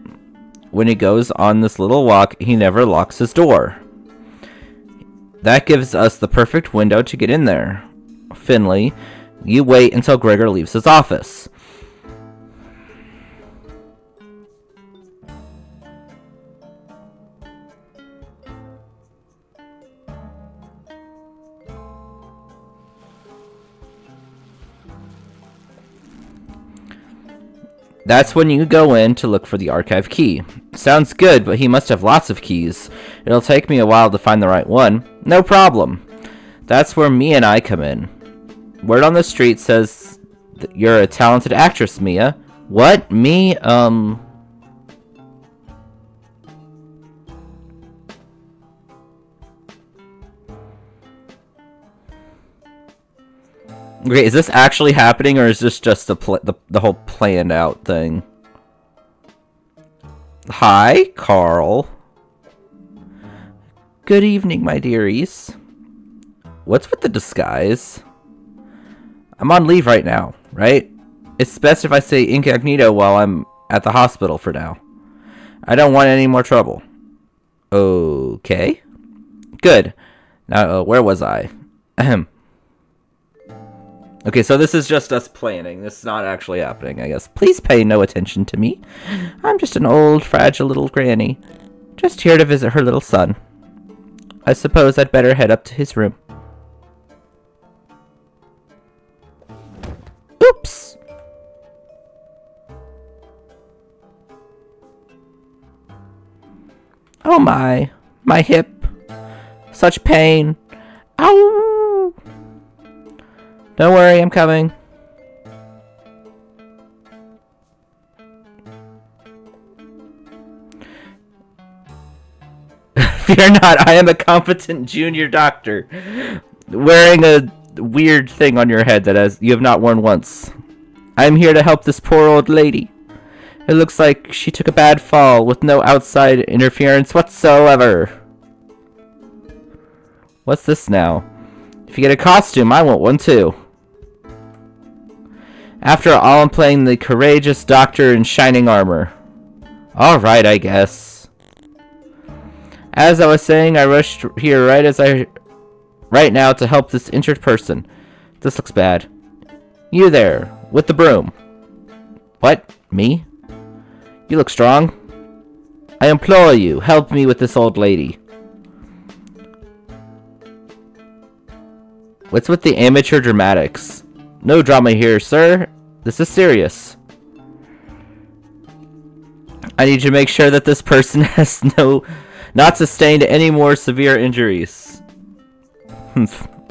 When he goes on this little walk, he never locks his door. That gives us the perfect window to get in there. Finley, you wait until Gregor leaves his office. That's when you go in to look for the archive key. Sounds good, but he must have lots of keys. It'll take me a while to find the right one. No problem. That's where me and I come in. Word on the street says You're a talented actress, Mia. What? Me? Okay, is this actually happening, or is this just the whole planned out thing? Hi, Carl. Good evening, my dearies. What's with the disguise? I'm on leave right now, right? It's best if I stay incognito while I'm at the hospital for now. I don't want any more trouble. Okay. Good. Now, where was I? Ahem. Okay, so this is just us planning. This is not actually happening, I guess. Please pay no attention to me. I'm just an old, fragile little granny. Just here to visit her little son. I suppose I'd better head up to his room. Oops! Oh my hip. Such pain. Ow! Don't worry, I'm coming. Fear not, I am a competent junior doctor. Wearing a weird thing on your head that you have not worn once. I am here to help this poor old lady. It looks like she took a bad fall with no outside interference whatsoever. What's this now? If you get a costume, I want one too. After all, I'm playing the courageous doctor in shining armor. Alright, I guess. As I was saying, I rushed here right now to help this injured person. This looks bad. You there, with the broom. What? Me? You look strong. I implore you, help me with this old lady. What's with the amateur dramatics? No drama here, sir. This is serious. I need to make sure that this person has not sustained any more severe injuries.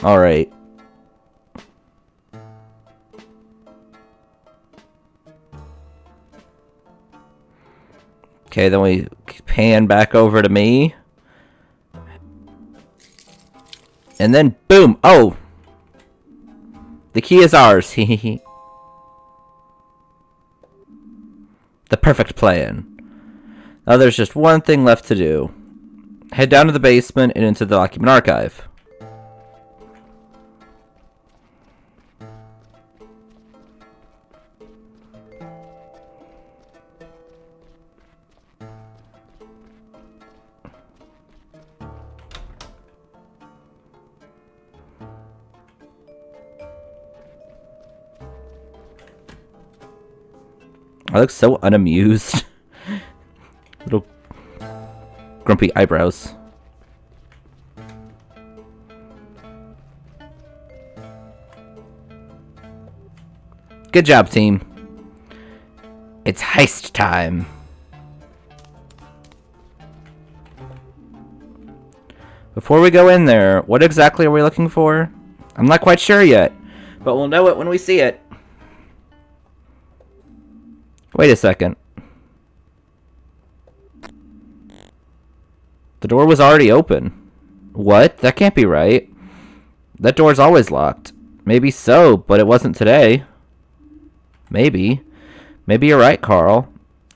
Alright. Okay, then we pan back over to me. And then, boom! Oh! The key is ours. The perfect plan. Now there's just one thing left to do. Head down to the basement and into the document archive. I look so unamused. Little grumpy eyebrows. Good job, team. It's heist time. Before we go in there, what exactly are we looking for? I'm not quite sure yet, but we'll know it when we see it. Wait a second. The door was already open. What? That can't be right. That door's always locked. Maybe so, but it wasn't today. Maybe. Maybe you're right, Carl.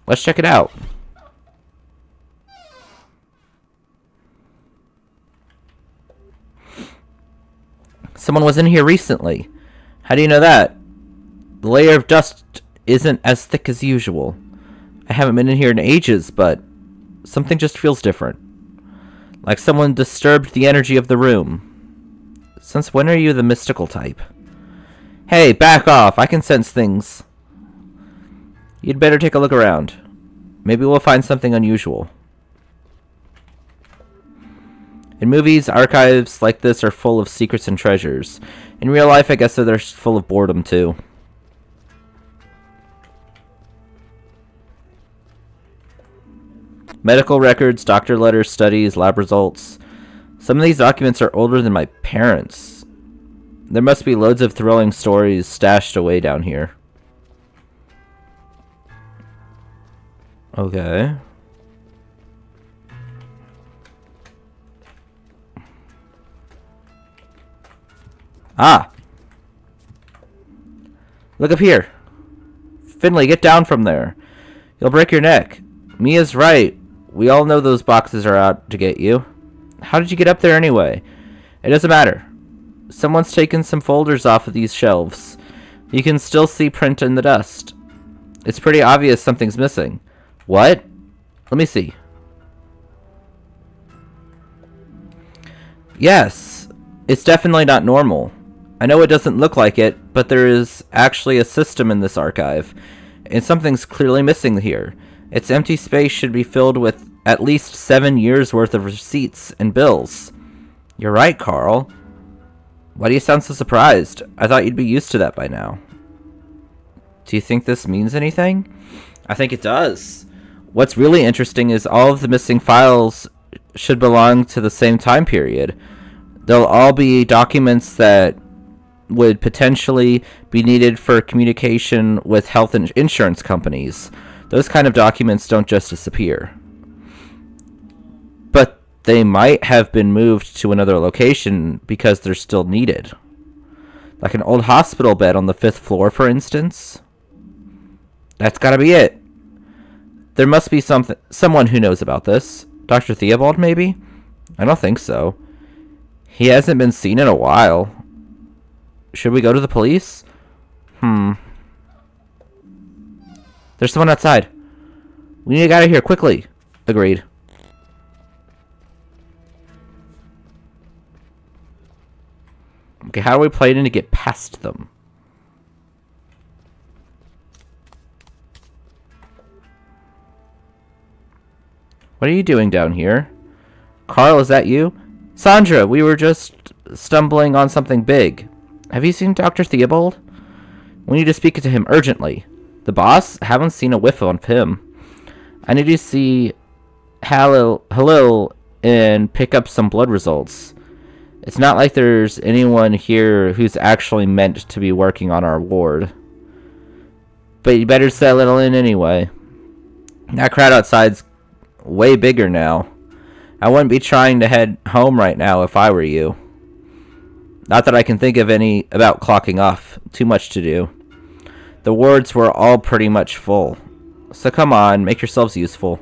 Let's check it out. Someone was in here recently. How do you know that? The layer of dust isn't as thick as usual. I haven't been in here in ages, but something just feels different. Like someone disturbed the energy of the room. Since when are you the mystical type? Hey, back off! I can sense things. You'd better take a look around. Maybe we'll find something unusual. In movies, archives like this are full of secrets and treasures. In real life, I guess they're full of boredom, too. Medical records, doctor letters, studies, lab results. Some of these documents are older than my parents. There must be loads of thrilling stories stashed away down here. Okay. Ah! Look up here! Finley, get down from there! You'll break your neck. Mia's right. We all know those boxes are out to get you. How did you get up there anyway? It doesn't matter. Someone's taken some folders off of these shelves. You can still see print in the dust. It's pretty obvious something's missing. What? Let me see. Yes, it's definitely not normal. I know it doesn't look like it, but there is actually a system in this archive, and something's clearly missing here. Its empty space should be filled with at least 7 years worth of receipts and bills. You're right, Carl. Why do you sound so surprised? I thought you'd be used to that by now. Do you think this means anything? I think it does. What's really interesting is all of the missing files should belong to the same time period. They'll all be documents that would potentially be needed for communication with health insurance companies. Those kind of documents don't just disappear. But they might have been moved to another location because they're still needed. Like an old hospital bed on the 5th floor, for instance. That's gotta be it. There must be someone who knows about this. Dr. Theobald, maybe? I don't think so. He hasn't been seen in a while. Should we go to the police? There's someone outside. We need to get out of here quickly. Agreed. Okay, how are we planning to get past them? What are you doing down here? Carl, is that you? Sandra, we were just stumbling on something big. Have you seen Dr. Theobald? We need to speak to him urgently. The boss? Haven't seen a whiff of him. I need to see Halil and pick up some blood results. It's not like there's anyone here who's actually meant to be working on our ward. But you better settle in anyway. That crowd outside's way bigger now. I wouldn't be trying to head home right now if I were you. Not that I can think of any about clocking off. Too much to do. The wards were all pretty much full. So come on, make yourselves useful.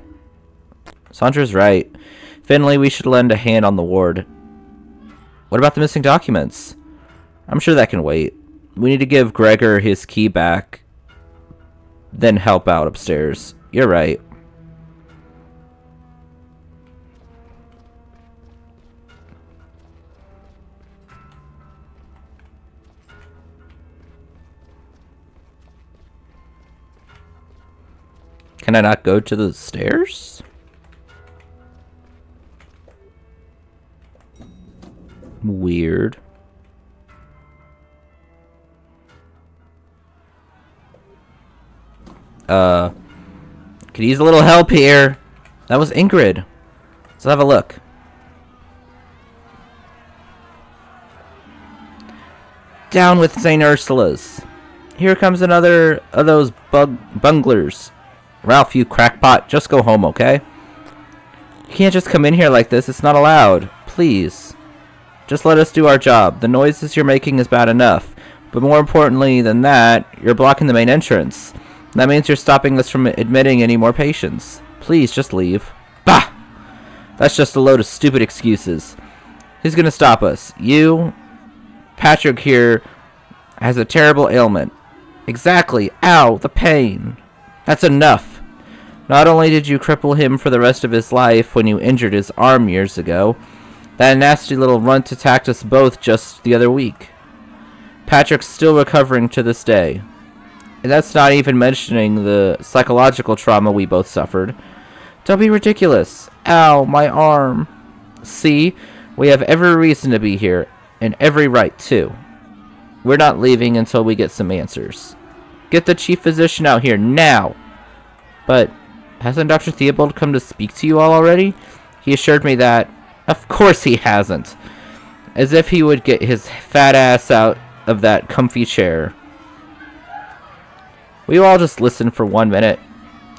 Sandra's right. Finley, we should lend a hand on the ward. What about the missing documents? I'm sure that can wait. We need to give Gregor his key back, then help out upstairs. You're right. Can I not go to the stairs? Weird. Could use a little help here. That was Ingrid. Let's have a look. Down with St. Ursula's. Here comes another of those bunglers. Ralph, you crackpot, just go home, okay? You can't just come in here like this. It's not allowed. Please. Just let us do our job. The noises you're making is bad enough. But more importantly than that, you're blocking the main entrance. That means you're stopping us from admitting any more patients. Please, just leave. Bah! That's just a load of stupid excuses. Who's gonna stop us? You? Patrick here has a terrible ailment. Exactly. Ow, the pain. That's enough. Not only did you cripple him for the rest of his life when you injured his arm years ago, that nasty little runt attacked us both just the other week. Patrick's still recovering to this day. And that's not even mentioning the psychological trauma we both suffered. Don't be ridiculous. Ow, my arm. See, we have every reason to be here, and every right too. We're not leaving until we get some answers. Get the chief physician out here now. But hasn't Dr. Theobald come to speak to you all already? He assured me that. Of course he hasn't. As if he would get his fat ass out of that comfy chair. We will all just listen for 1 minute.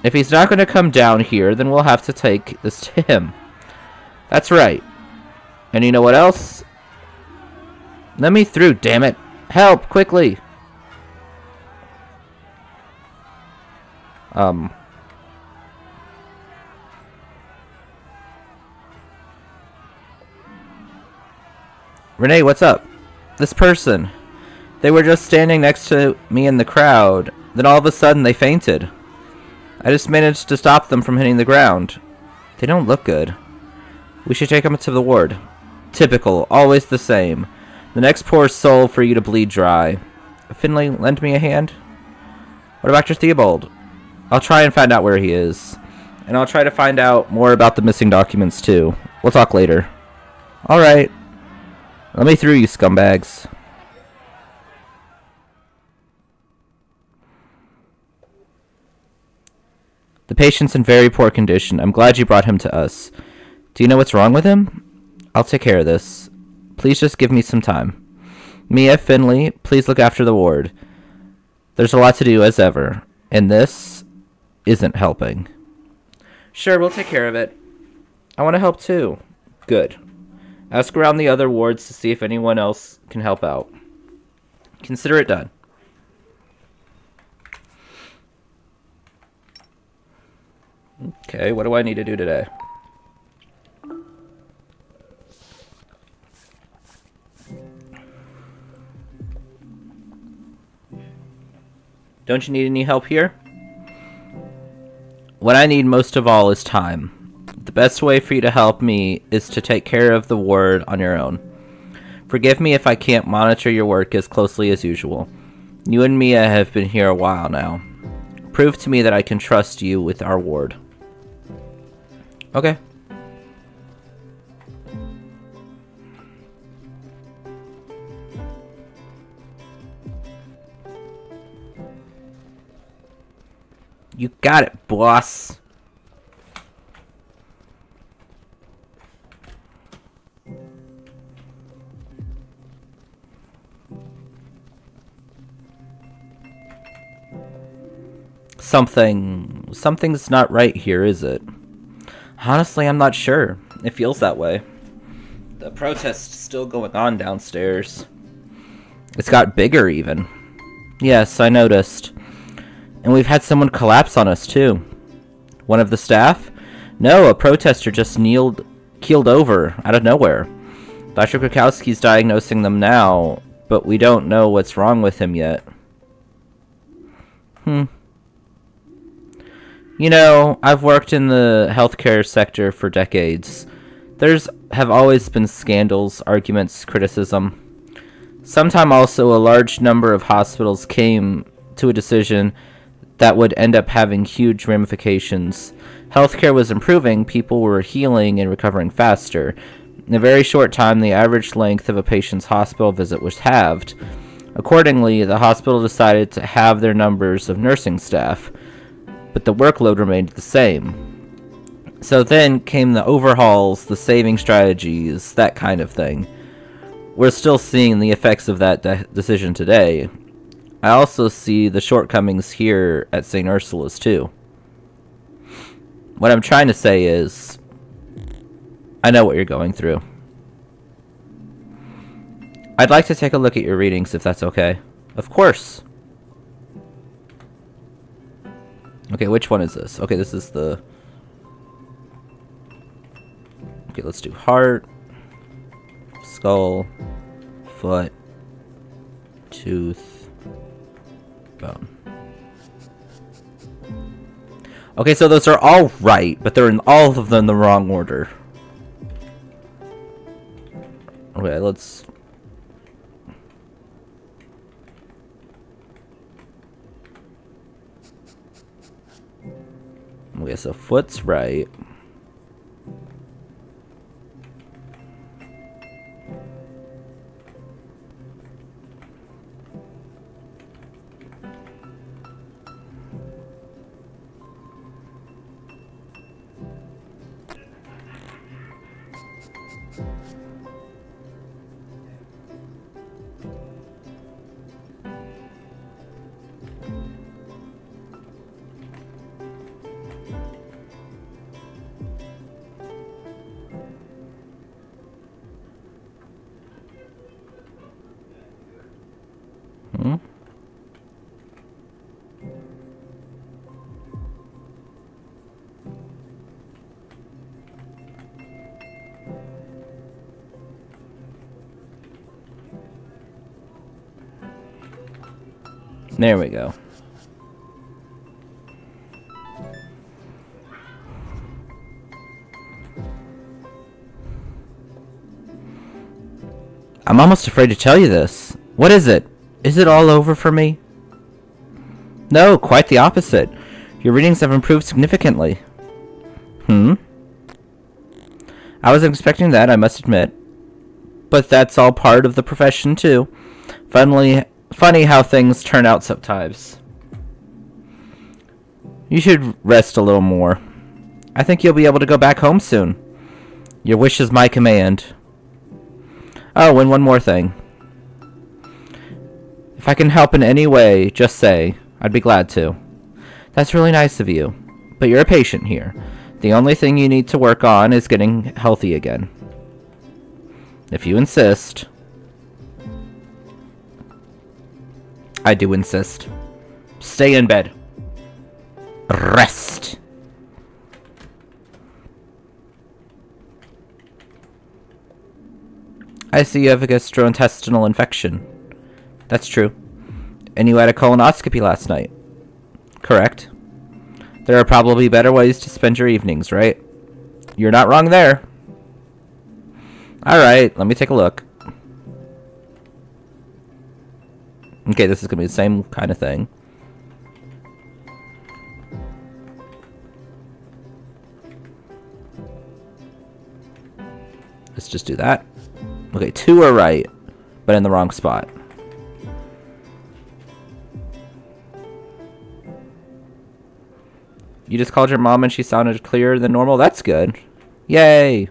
If he's not going to come down here, then we'll have to take this to him. That's right. And you know what else? Let me through, damn it. Help, quickly. Renee, what's up? This person. They were just standing next to me in the crowd. Then all of a sudden they fainted. I just managed to stop them from hitting the ground. They don't look good. We should take them to the ward. Typical. Always the same. The next poor soul for you to bleed dry. Finley, lend me a hand? What about your Theobald? I'll try and find out where he is. And I'll try to find out more about the missing documents too. We'll talk later. Alright. Let me through, you scumbags. The patient's in very poor condition. I'm glad you brought him to us. Do you know what's wrong with him? I'll take care of this. Please just give me some time. Mia, Finley, please look after the ward. There's a lot to do as ever, and this isn't helping. Sure, we'll take care of it. I want to help too. Good. Ask around the other wards to see if anyone else can help out. Consider it done. Okay, what do I need to do today? Don't you need any help here? What I need most of all is time. The best way for you to help me is to take care of the ward on your own. Forgive me if I can't monitor your work as closely as usual. You and Mia have been here a while now. Prove to me that I can trust you with our ward. Okay. You got it, boss. Something's not right here, is it? Honestly, I'm not sure. It feels that way. The protest's still going on downstairs. It's got bigger, even. Yes, I noticed. And we've had someone collapse on us, too. One of the staff? No, a protester just keeled over out of nowhere. Dr. Krakowski's diagnosing them now, but we don't know what's wrong with him yet. You know, I've worked in the healthcare sector for decades. Have always been scandals, arguments, criticism. Sometime also a large number of hospitals came to a decision that would end up having huge ramifications. Healthcare was improving, people were healing and recovering faster. In a very short time, the average length of a patient's hospital visit was halved. Accordingly, the hospital decided to halve their numbers of nursing staff, but the workload remained the same. So then came the overhauls, the saving strategies, that kind of thing. We're still seeing the effects of that decision today. I also see the shortcomings here at St. Ursula's too. What I'm trying to say is, I know what you're going through. I'd like to take a look at your readings if that's okay. Of course. Okay, which one is this? Okay, this is the... Okay, let's do heart, skull, foot, tooth, bone. Okay, so those are all right, but they're in all of them in the wrong order. Okay, let's... Okay, so foot's right. There we go. I'm almost afraid to tell you this. What is it? Is it all over for me? No, quite the opposite. Your readings have improved significantly. I wasn't expecting that, I must admit. But that's all part of the profession, too. Funny how things turn out sometimes. You should rest a little more. I think you'll be able to go back home soon. Your wish is my command. Oh, and one more thing. If I can help in any way, just say. I'd be glad to. That's really nice of you. But you're a patient here. The only thing you need to work on is getting healthy again. If you insist. I do insist. Stay in bed. Rest. I see you have a gastrointestinal infection. That's true. And you had a colonoscopy last night. Correct. There are probably better ways to spend your evenings, right? You're not wrong there. Alright, let me take a look. Okay, this is going to be the same kind of thing. Let's just do that. Okay, 2 are right, but in the wrong spot. You just called your mom and she sounded clearer than normal? That's good. Yay!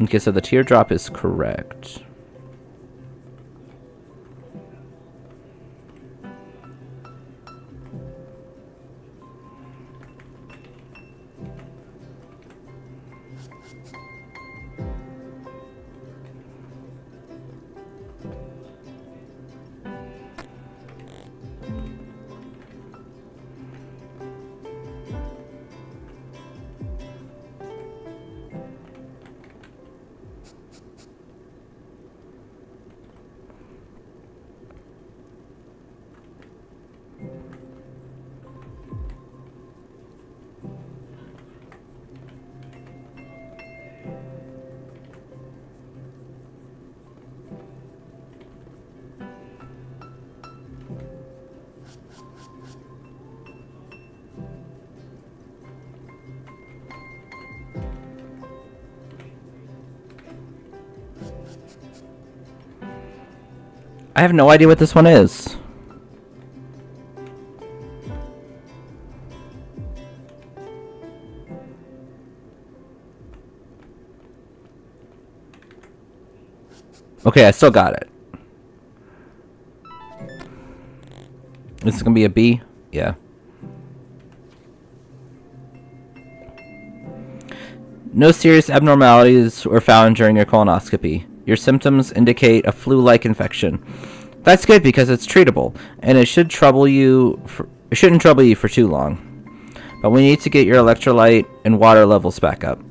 Okay, so the teardrop is correct. I have no idea what this one is. Okay, I still got it. This is gonna be a B? Yeah. No serious abnormalities were found during your colonoscopy. Your symptoms indicate a flu-like infection. That's good because it's treatable, and it shouldn't trouble you for too long. But we need to get your electrolyte and water levels back up.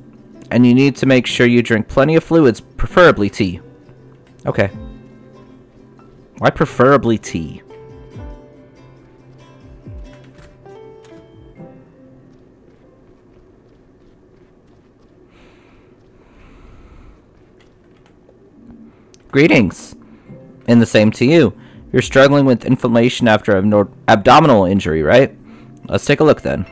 And you need to make sure you drink plenty of fluids, preferably tea. Okay. Why preferably tea? Greetings. And the same to you. You're struggling with inflammation after an abdominal injury, right? Let's take a look then.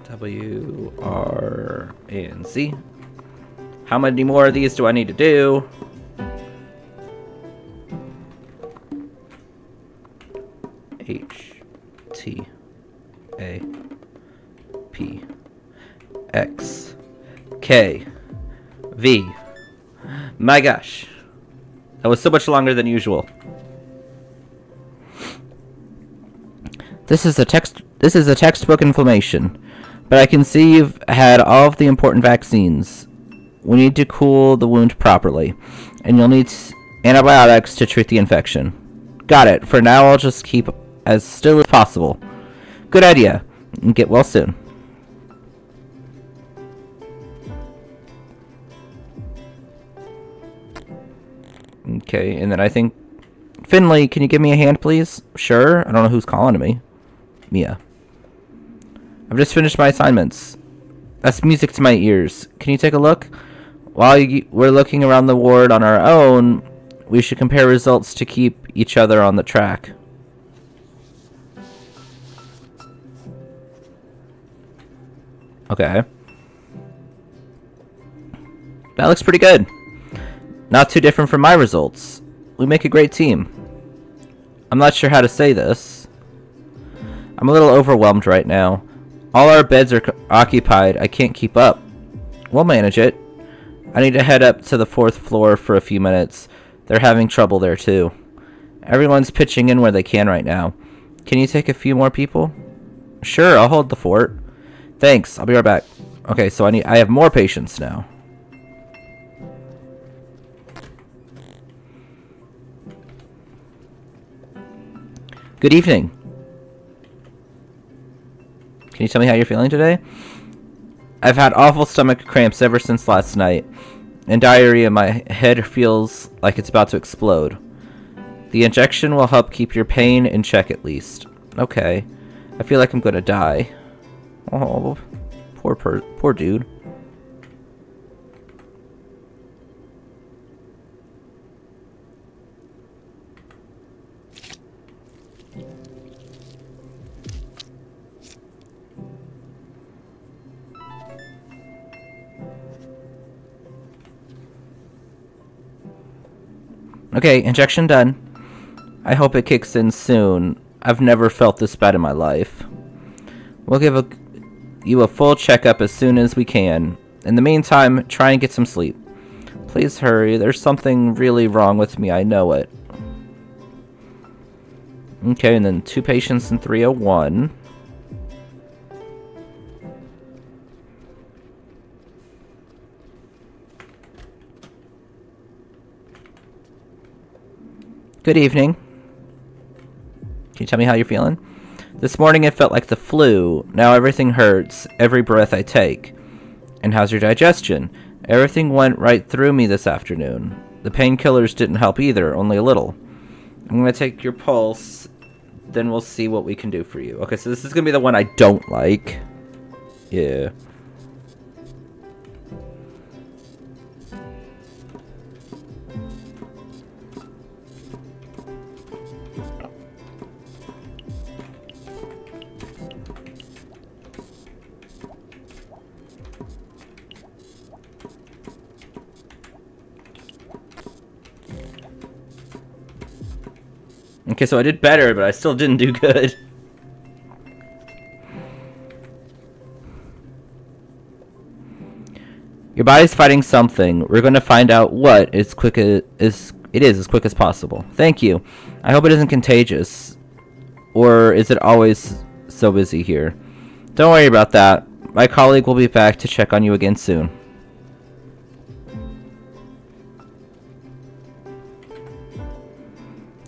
W, R, and Z. How many more of these do I need to do? H, T, A, P, X, K, V. My gosh. That was so much longer than usual. This is the This is a textbook inflammation. But I can see you've had all of the important vaccines. We need to cool the wound properly. And you'll need antibiotics to treat the infection. Got it. For now, I'll just keep as still as possible. Good idea. And get well soon. Okay, and then I think... Finley, can you give me a hand, please? Sure. I don't know who's calling to me. Mia. I've just finished my assignments. That's music to my ears. Can you take a look? While we're looking around the ward on our own, we should compare results to keep each other on the track. Okay. That looks pretty good. Not too different from my results. We make a great team. I'm not sure how to say this. I'm a little overwhelmed right now. All our beds are occupied. I can't keep up. We'll manage it. I need to head up to the 4th floor for a few minutes. They're having trouble there too. Everyone's pitching in where they can right now. Can you take a few more people? Sure, I'll hold the fort. Thanks, I'll be right back. Okay, so I have more patients now. Good evening. Can you tell me how you're feeling today? I've had awful stomach cramps ever since last night, and diarrhea. My head feels like it's about to explode. The injection will help keep your pain in check at least. Okay. I feel like I'm gonna die. Oh, poor dude. Okay, injection done. I hope it kicks in soon. I've never felt this bad in my life. We'll give you a full checkup as soon as we can. In the meantime, try and get some sleep. Please hurry. There's something really wrong with me. I know it. Okay, and then 2 patients in 301. Good evening. Can you tell me how you're feeling? This morning it felt like the flu. Now everything hurts, every breath I take. And how's your digestion? Everything went right through me this afternoon. The painkillers didn't help either, only a little. I'm going to take your pulse, then we'll see what we can do for you. Okay, so this is going to be the one I don't like. Yeah. Okay, so I did better, but I still didn't do good. Your body's fighting something. We're going to find out what as quick as possible. Thank you. I hope it isn't contagious. Or is it always so busy here? Don't worry about that. My colleague will be back to check on you again soon.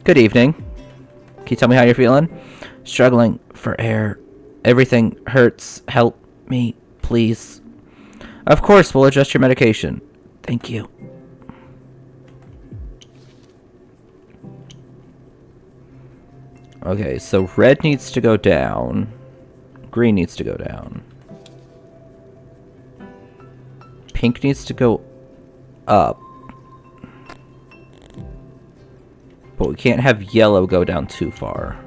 Good evening. Can you tell me how you're feeling? Struggling for air. Everything hurts. Help me, please. Of course, we'll adjust your medication. Thank you. Okay, so red needs to go down. Green needs to go down. Pink needs to go up. But we can't have yellow go down too far.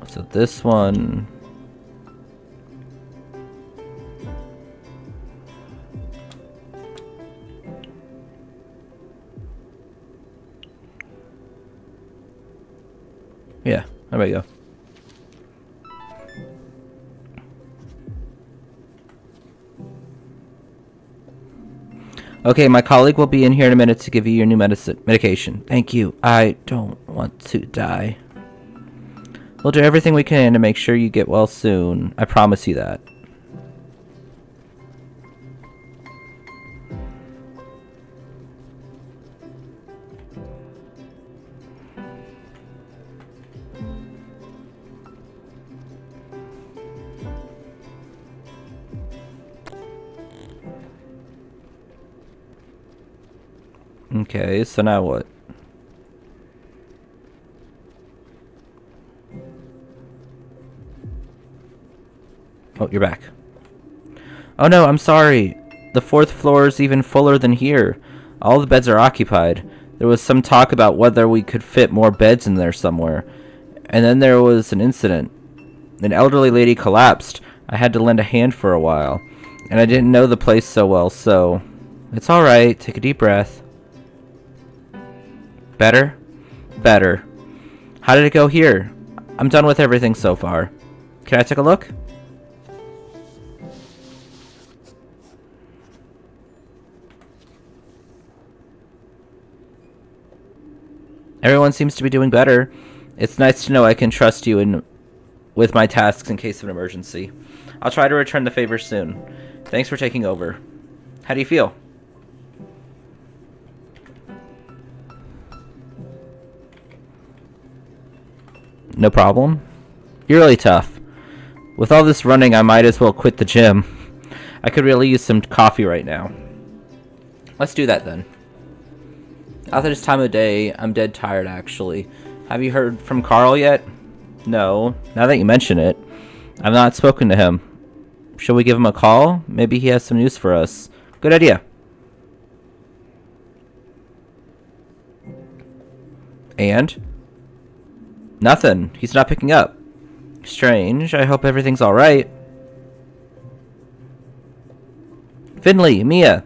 So this one... Yeah, there we go. Okay, my colleague will be in here in a minute to give you your new medication. Thank you. I don't want to die. We'll do everything we can to make sure you get well soon. I promise you that. Okay, so now what? Oh, you're back. Oh no, I'm sorry. The 4th floor is even fuller than here. All the beds are occupied. There was some talk about whether we could fit more beds in there somewhere. And then there was an incident. An elderly lady collapsed. I had to lend a hand for a while. And I didn't know the place so well, so... It's alright. Take a deep breath. Better? Better. How did it go here? I'm done with everything so far. Can I take a look? Everyone seems to be doing better. It's nice to know I can trust you with my tasks in case of an emergency. I'll try to return the favor soon. Thanks for taking over. How do you feel? No problem. You're really tough. With all this running, I might as well quit the gym. I could really use some coffee right now. Let's do that then. After this time of day, I'm dead tired actually. Have you heard from Carl yet? No. Now that you mention it, I've not spoken to him. Shall we give him a call? Maybe he has some news for us. Good idea. And? Nothing. He's not picking up. Strange. I hope everything's alright. Finley, Mia,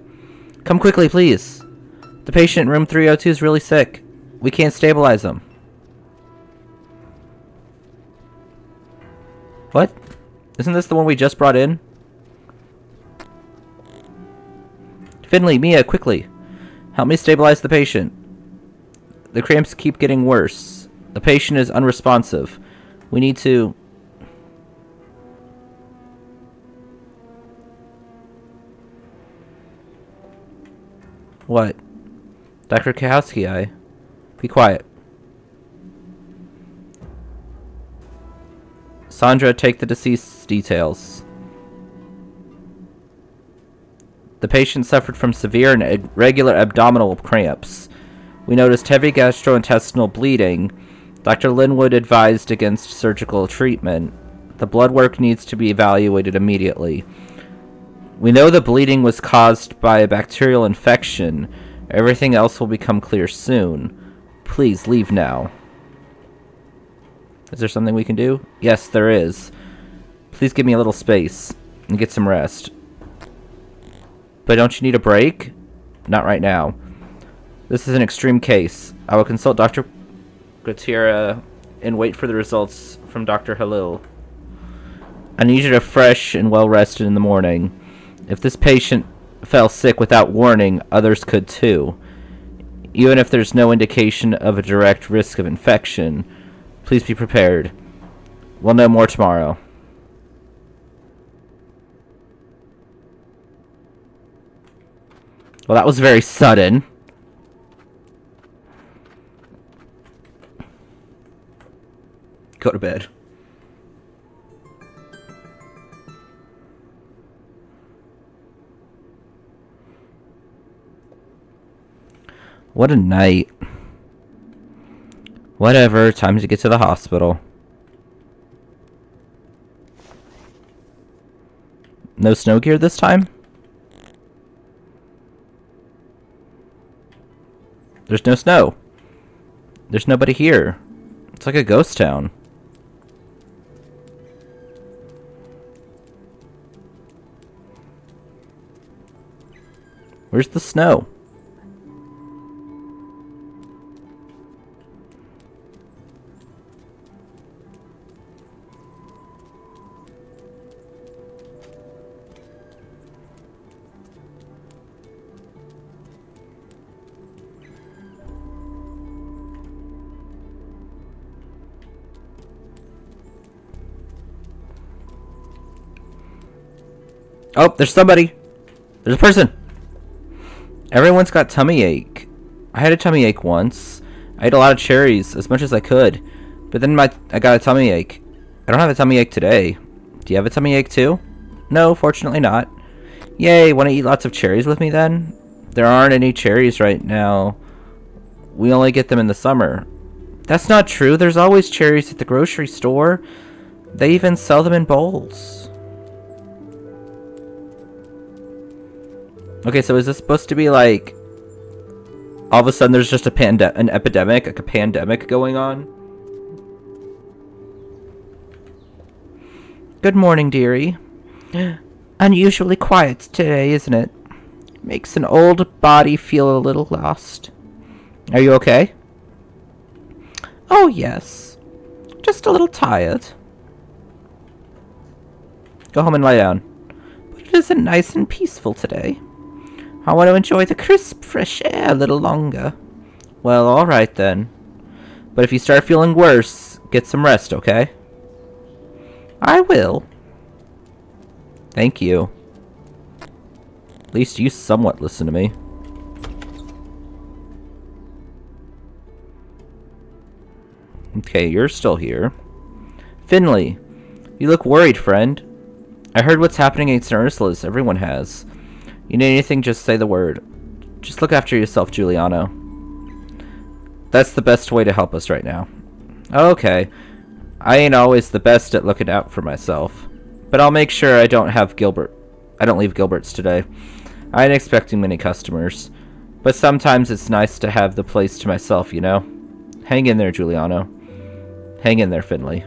come quickly, please. The patient in room 302 is really sick. We can't stabilize him. What? Isn't this the one we just brought in? Finley, Mia, quickly. Help me stabilize the patient. The cramps keep getting worse. The patient is unresponsive. We need to... What? Dr. Kahowski, Be quiet. Sandra, take the deceased's details. The patient suffered from severe and irregular abdominal cramps. We noticed heavy gastrointestinal bleeding. Dr. Linwood advised against surgical treatment. The blood work needs to be evaluated immediately. We know the bleeding was caused by a bacterial infection. Everything else will become clear soon. Please leave now. Is there something we can do? Yes, there is. Please give me a little space and get some rest. But don't you need a break? Not right now. This is an extreme case. I will consult Dr. Gutierrez and wait for the results from Dr. Halil. I need you to fresh and well rested in the morning. If this patient fell sick without warning, others could too. Even if there's no indication of a direct risk of infection, please be prepared. We'll know more tomorrow. Well, that was very sudden. Go to bed. What a night. Whatever, time to get to the hospital. No snow gear this time? There's no snow. There's nobody here. It's like a ghost town. Where's the snow? Oh, there's somebody. There's a person. Everyone's got tummy ache. I had a tummy ache once. I ate a lot of cherries, as much as I could. But then I got a tummy ache. I don't have a tummy ache today. Do you have a tummy ache too? No, fortunately not. Yay, want to eat lots of cherries with me then? There aren't any cherries right now. We only get them in the summer. That's not true. There's always cherries at the grocery store. They even sell them in bowls. Okay, so is this supposed to be like... all of a sudden there's just an epidemic, like a pandemic going on? Good morning, dearie. Unusually quiet today, isn't it? Makes an old body feel a little lost. Are you okay? Oh, yes. Just a little tired. Go home and lie down. But it isn't nice and peaceful today. I want to enjoy the crisp, fresh air a little longer. Well, alright then. But if you start feeling worse, get some rest, okay? I will. Thank you. At least you somewhat listen to me. Okay, you're still here. Finley, you look worried, friend. I heard what's happening at St. Ursula's. Everyone has. You need anything, just say the word. Just look after yourself, Giuliano. That's the best way to help us right now. Okay. I ain't always the best at looking out for myself. But I'll make sure I don't leave Gilbert's today. I ain't expecting many customers. But sometimes it's nice to have the place to myself, you know? Hang in there, Giuliano. Hang in there, Finley.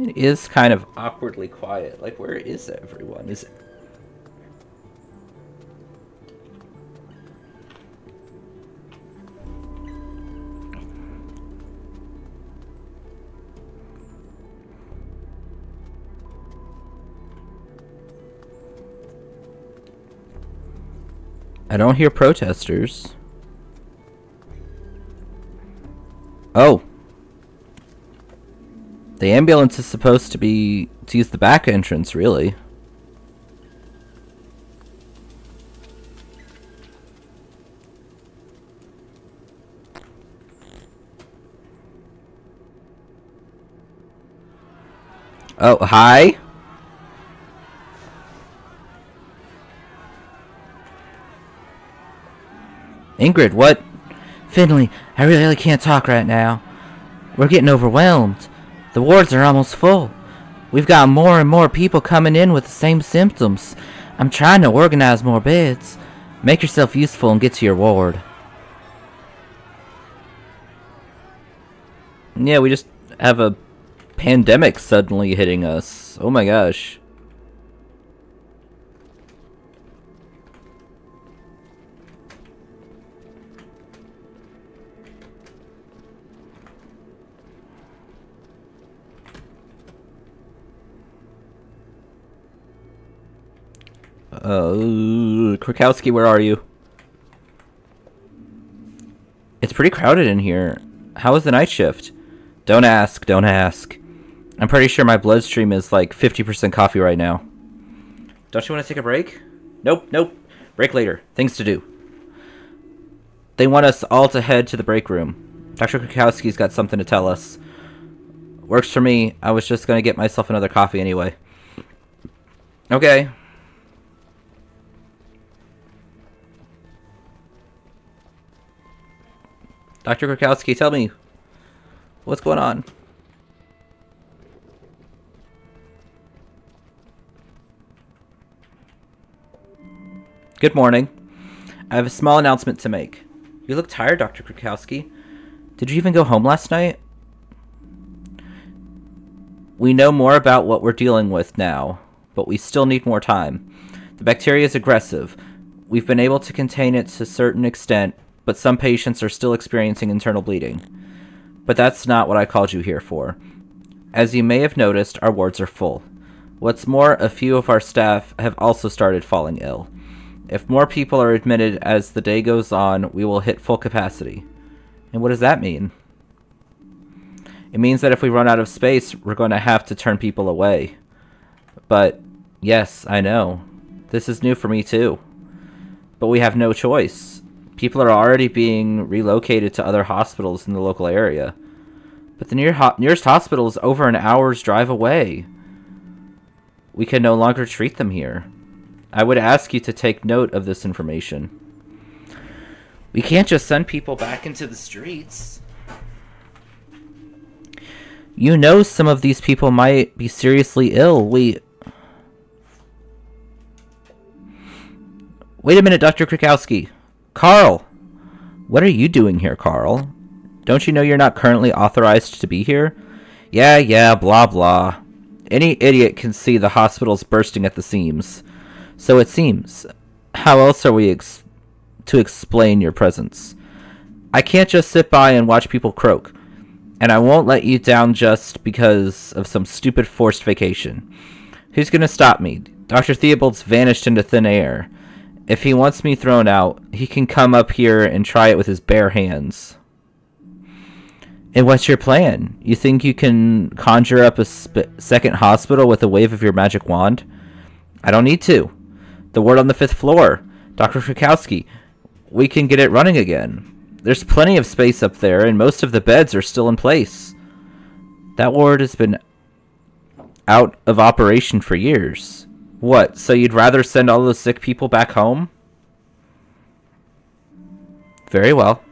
It is kind of awkwardly quiet. Like, where is everyone? Is it... I don't hear protesters. Oh. The ambulance is supposed to use the back entrance, really. Oh, hi? Ingrid, what? Finley, I really can't talk right now. We're getting overwhelmed. The wards are almost full. We've got more and more people coming in with the same symptoms. I'm trying to organize more beds. Make yourself useful and get to your ward. Yeah, we just have a pandemic suddenly hitting us. Oh my gosh. Krakowski, where are you? It's pretty crowded in here. How was the night shift? Don't ask, don't ask. I'm pretty sure my bloodstream is like 50% coffee right now. Don't you want to take a break? Nope, nope. Break later. Things to do. They want us all to head to the break room. Dr. Krakowski's got something to tell us. Works for me. I was just going to get myself another coffee anyway. Okay. Dr. Krakowski, tell me, what's going on? Good morning. I have a small announcement to make. You look tired, Dr. Krakowski. Did you even go home last night? We know more about what we're dealing with now, but we still need more time. The bacteria is aggressive. We've been able to contain it to a certain extent, but some patients are still experiencing internal bleeding. But that's not what I called you here for. As you may have noticed, our wards are full. What's more, a few of our staff have also started falling ill. If more people are admitted as the day goes on, we will hit full capacity. And what does that mean? It means that if we run out of space, we're going to have to turn people away. But, yes, I know. This is new for me too. But we have no choice. People are already being relocated to other hospitals in the local area. But the nearest hospital is over an hour's drive away. We can no longer treat them here. I would ask you to take note of this information. We can't just send people back into the streets. You know some of these people might be seriously ill. Wait a minute, Dr. Krakowski. Carl! What are you doing here, Carl? Don't you know you're not currently authorized to be here? Yeah, blah blah. Any idiot can see the hospital's bursting at the seams. So it seems. How else are we to explain your presence? I can't just sit by and watch people croak. And I won't let you down just because of some stupid forced vacation. Who's gonna stop me? Dr. Theobald's vanished into thin air. If he wants me thrown out, he can come up here and try it with his bare hands. And what's your plan? You think you can conjure up a second hospital with a wave of your magic wand? I don't need to. The ward on the 5th floor. Dr. Krakowski, we can get it running again. There's plenty of space up there, and most of the beds are still in place. That ward has been out of operation for years. What, so you'd rather send all those sick people back home? Very well.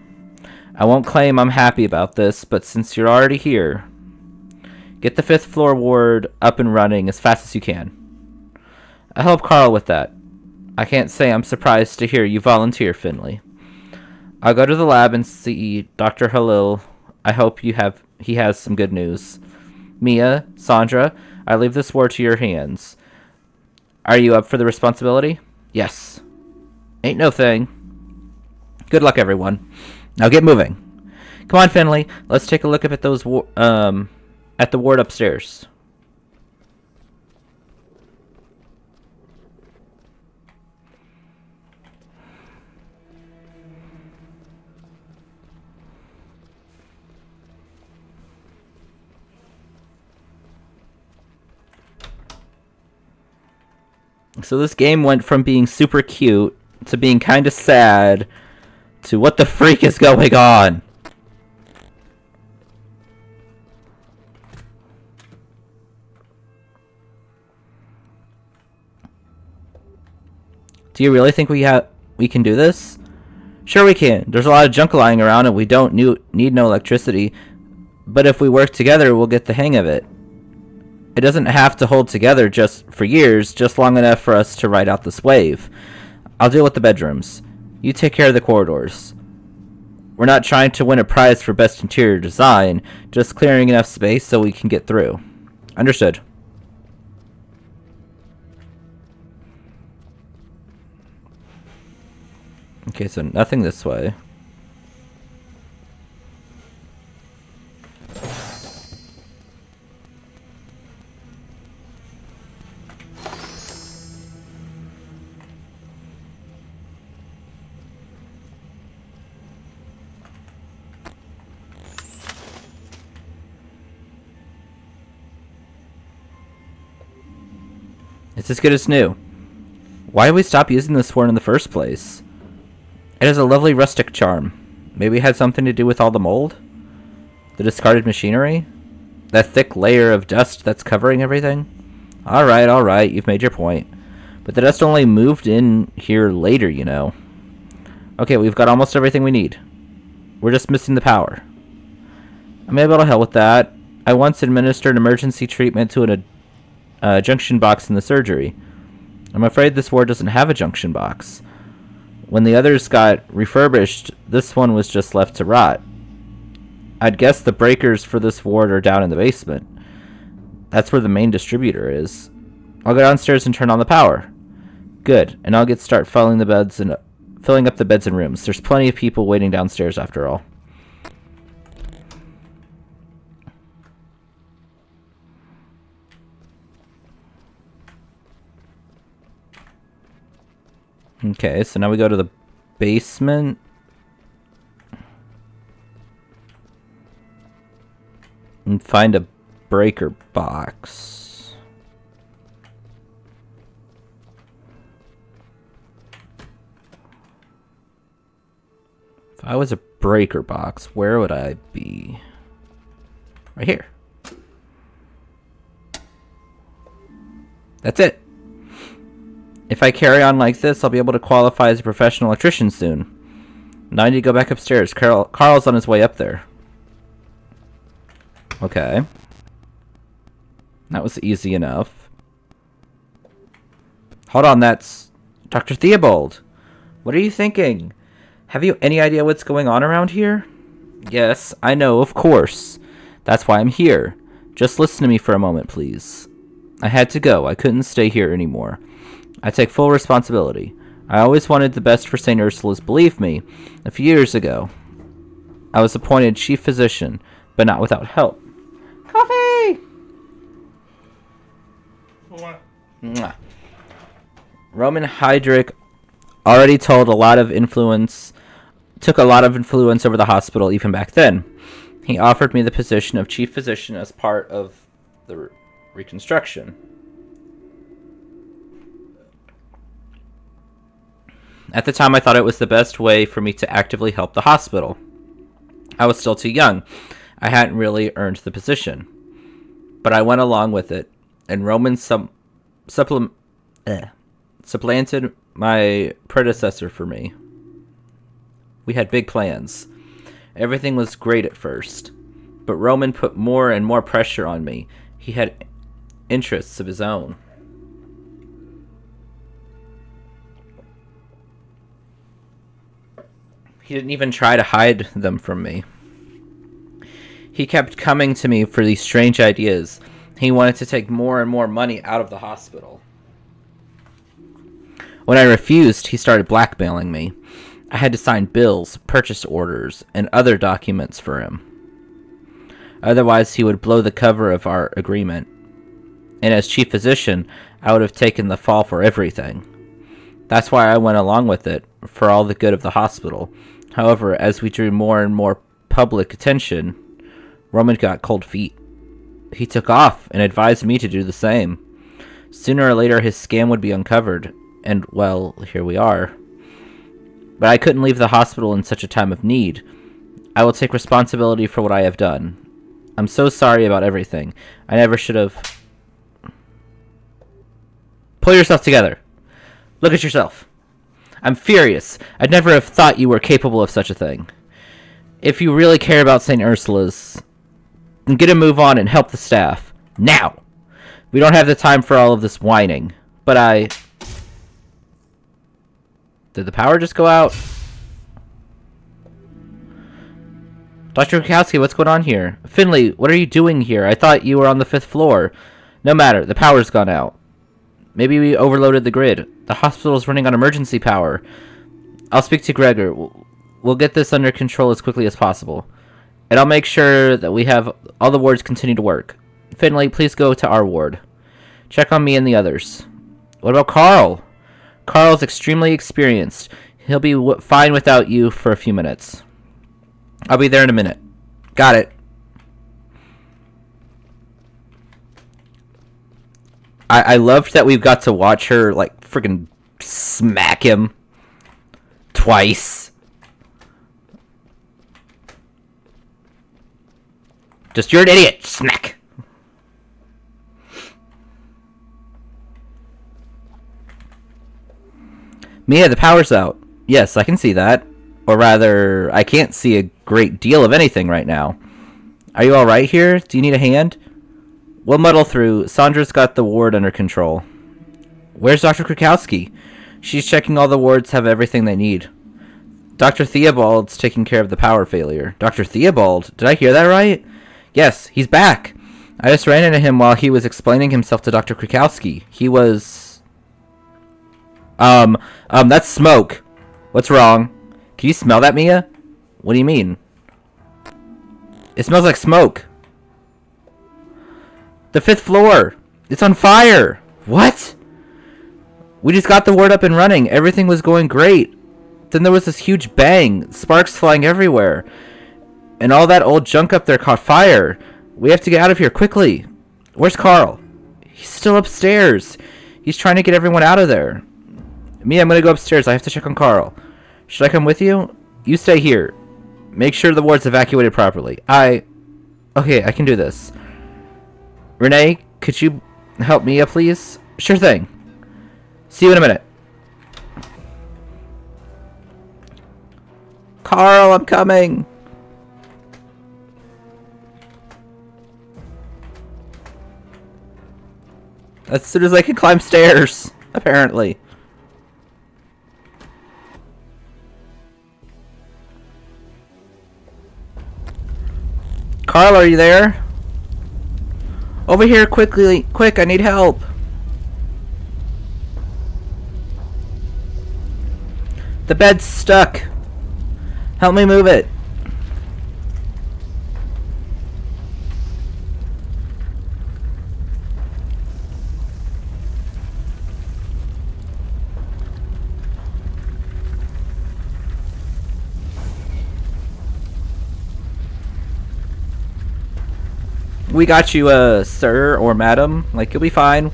I won't claim I'm happy about this, but since you're already here, get the 5th floor ward up and running as fast as you can. I'll help Carl with that. I can't say I'm surprised to hear you volunteer, Finley. I'll go to the lab and see Dr. Halil. I hope he has some good news. Mia, Sandra, I leave this ward to your hands. Are you up for the responsibility? Yes. Ain't no thing. Good luck, everyone. Now get moving. Come on, Finley. Let's take a look at those at the ward upstairs. So this game went from being super cute to being kind of sad to what the freak is going on? Do you really think we can do this? Sure we can. There's a lot of junk lying around and we don't need no electricity. But if we work together, we'll get the hang of it. It doesn't have to hold together just for years, just long enough for us to ride out this wave. I'll deal with the bedrooms. You take care of the corridors. We're not trying to win a prize for best interior design, just clearing enough space so we can get through. Understood. Okay, so nothing this way. It's as good as new. Why did we stop using this word in the first place? It has a lovely rustic charm. Maybe it had something to do with all the mold? The discarded machinery? That thick layer of dust that's covering everything? Alright, you've made your point. But the dust only moved in here later, you know. Okay, we've got almost everything we need. We're just missing the power. I'm able to help with that. I once administered emergency treatment to a junction box in the surgery. I'm afraid this ward doesn't have a junction box. When the others got refurbished, this one was just left to rot. I'd guess the breakers for this ward are down in the basement. That's where the main distributor is. I'll go downstairs and turn on the power. Good, and I'll start filling up the beds and rooms. There's plenty of people waiting downstairs after all. Okay, so now we go to the basement. And find a breaker box. If I was a breaker box, where would I be? Right here. That's it. If I carry on like this, I'll be able to qualify as a professional electrician soon. Now I need to go back upstairs. Carl's on his way up there. Okay. That was easy enough. Hold on, that's Dr. Theobald. What are you thinking? Have you any idea what's going on around here? Yes, I know, of course. That's why I'm here. Just listen to me for a moment, please. I had to go. I couldn't stay here anymore. I take full responsibility. I always wanted the best for St. Ursula's, believe me. A few years ago, I was appointed chief physician, but not without help. Coffee! Mwah. Roman Heydrich already took a lot of influence over the hospital even back then. He offered me the position of chief physician as part of the reconstruction. At the time, I thought it was the best way for me to actively help the hospital. I was still too young. I hadn't really earned the position. But I went along with it, and Roman supplanted my predecessor for me. We had big plans. Everything was great at first, but Roman put more and more pressure on me. He had interests of his own. He didn't even try to hide them from me. He kept coming to me for these strange ideas. He wanted to take more and more money out of the hospital. When I refused, he started blackmailing me. I had to sign bills, purchase orders, and other documents for him. Otherwise, he would blow the cover of our agreement. And as chief physician, I would have taken the fall for everything. That's why I went along with it, for all the good of the hospital. However, as we drew more and more public attention, Roman got cold feet. He took off and advised me to do the same. Sooner or later, his scam would be uncovered, and, well, here we are. But I couldn't leave the hospital in such a time of need. I will take responsibility for what I have done. I'm so sorry about everything. I never should have... Pull yourself together. Look at yourself. I'm furious. I'd never have thought you were capable of such a thing. If you really care about St. Ursula's, then get a move on and help the staff. Now! We don't have the time for all of this whining. But I... Did the power just go out? Dr. Krakowski, what's going on here? Finley, what are you doing here? I thought you were on the 5th floor. No matter, the power's gone out. Maybe we overloaded the grid. The hospital's running on emergency power. I'll speak to Gregor. We'll get this under control as quickly as possible. And I'll make sure that we have all the wards continue to work. Finley, please go to our ward. Check on me and the others. What about Carl? Carl's extremely experienced. He'll be fine without you for a few minutes. I'll be there in a minute. Got it. I loved that we've got to watch her, like, freaking smack him twice. Just, you're an idiot. Smack. Mia, the power's out. Yes, I can see that. Or rather, I can't see a great deal of anything right now. Are you alright here? Do you need a hand? We'll muddle through. Sandra's got the ward under control. Where's Dr. Krakowski? She's checking all the wards have everything they need. Dr. Theobald's taking care of the power failure. Dr. Theobald? Did I hear that right? Yes, he's back. I just ran into him while he was explaining himself to Dr. Krakowski. He was... that's smoke. What's wrong? Can you smell that, Mia? What do you mean? It smells like smoke. The 5th floor. It's on fire. What? We just got the word up and running. Everything was going great. Then there was this huge bang. Sparks flying everywhere. And all that old junk up there caught fire. We have to get out of here quickly. Where's Carl? He's still upstairs. He's trying to get everyone out of there. Me, I'm going to go upstairs. I have to check on Carl. Should I come with you? You stay here. Make sure the ward's evacuated properly. Okay, I can do this. Renee, could you help Mia, please? Sure thing. See you in a minute. Carl, I'm coming. As soon as I can climb stairs, apparently. Carl, are you there? Over here, quickly! Quick, I need help! The bed's stuck! Help me move it! We got you, sir or madam. Like, you'll be fine.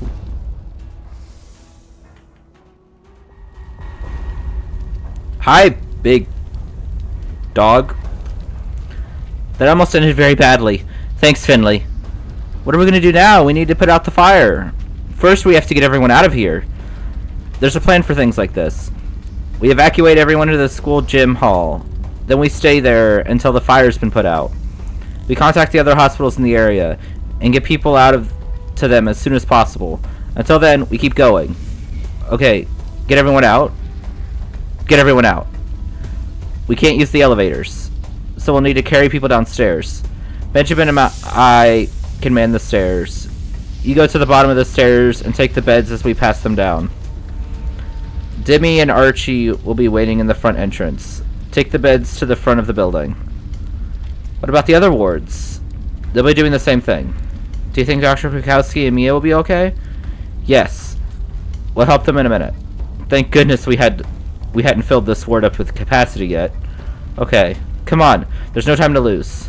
Hi, big dog. That almost ended very badly. Thanks, Finley. What are we gonna do now? We need to put out the fire. First, we have to get everyone out of here. There's a plan for things like this. We evacuate everyone to the school gym hall. Then we stay there until the fire's been put out. We contact the other hospitals in the area and get people to them as soon as possible. Until then, we keep going. Okay, get everyone out. Get everyone out. We can't use the elevators, so we'll need to carry people downstairs. Benjamin and I can man the stairs. You go to the bottom of the stairs and take the beds as we pass them down. Demi and Archie will be waiting in the front entrance. Take the beds to the front of the building. What about the other wards? They'll be doing the same thing. Do you think Dr. Krakowski and Mia will be okay? Yes. We'll help them in a minute. Thank goodness we hadn't filled this ward up with capacity yet. Okay, come on. There's no time to lose.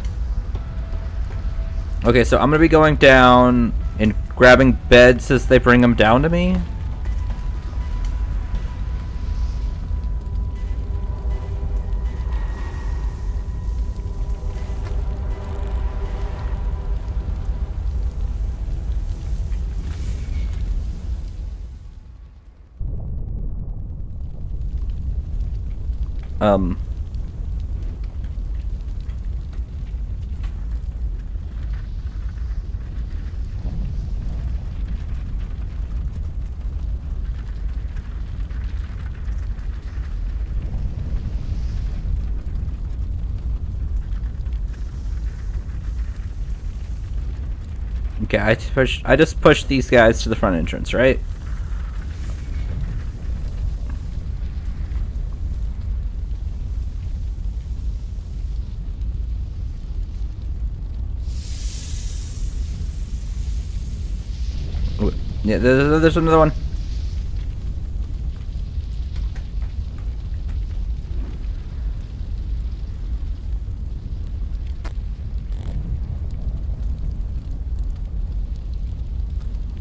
Okay, so I'm gonna be going down and grabbing beds as they bring them down to me. Okay, I just pushed these guys to the front entrance, right? Yeah, there's another one.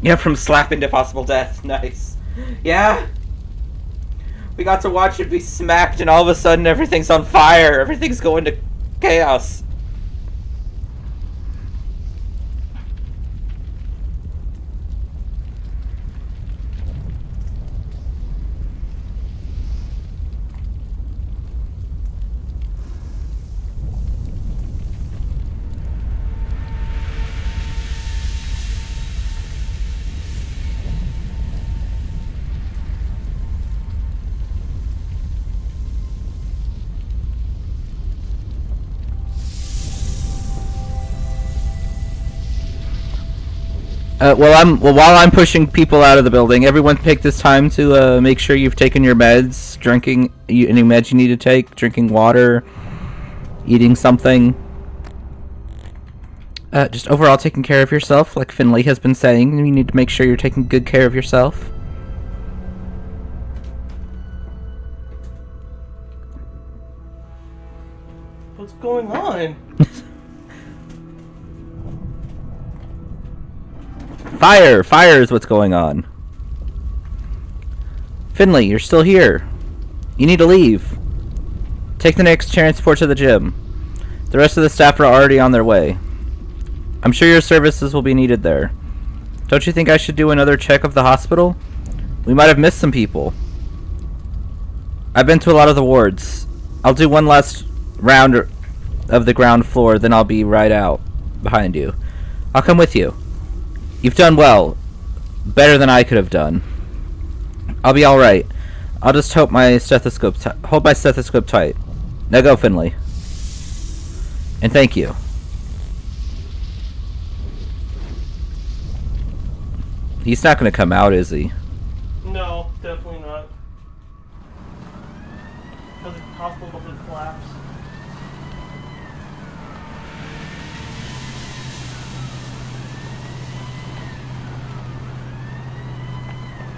Yeah, from slapping to possible death. Nice. Yeah. We got to watch it be smacked and all of a sudden everything's on fire. Everything's going to chaos. While I'm pushing people out of the building, everyone take this time to make sure you've taken your meds, any meds you need to take, drinking water, eating something. Just overall taking care of yourself, like Finley has been saying. You need to make sure you're taking good care of yourself. What's going on? Fire! Fire is what's going on. Finley, you're still here. You need to leave. Take the next transport to the gym. The rest of the staff are already on their way. I'm sure your services will be needed there. Don't you think I should do another check of the hospital? We might have missed some people. I've been to a lot of the wards. I'll do one last round of the ground floor, then I'll be right out behind you. I'll come with you. You've done well. Better than I could have done. I'll be alright. I'll just hold my stethoscope tight. Now go, Finley. And thank you. He's not going to come out, is he? No, definitely not. Because the hospital doesn't collapse.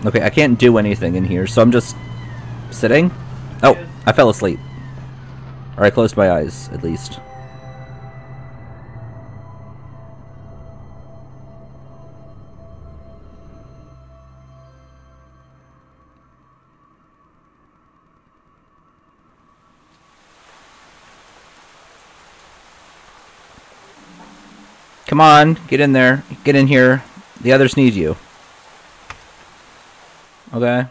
Okay, I can't do anything in here, so I'm just sitting. Oh, I fell asleep. Or I closed my eyes, at least. Come on, get in there. Get in here. The others need you. Okay.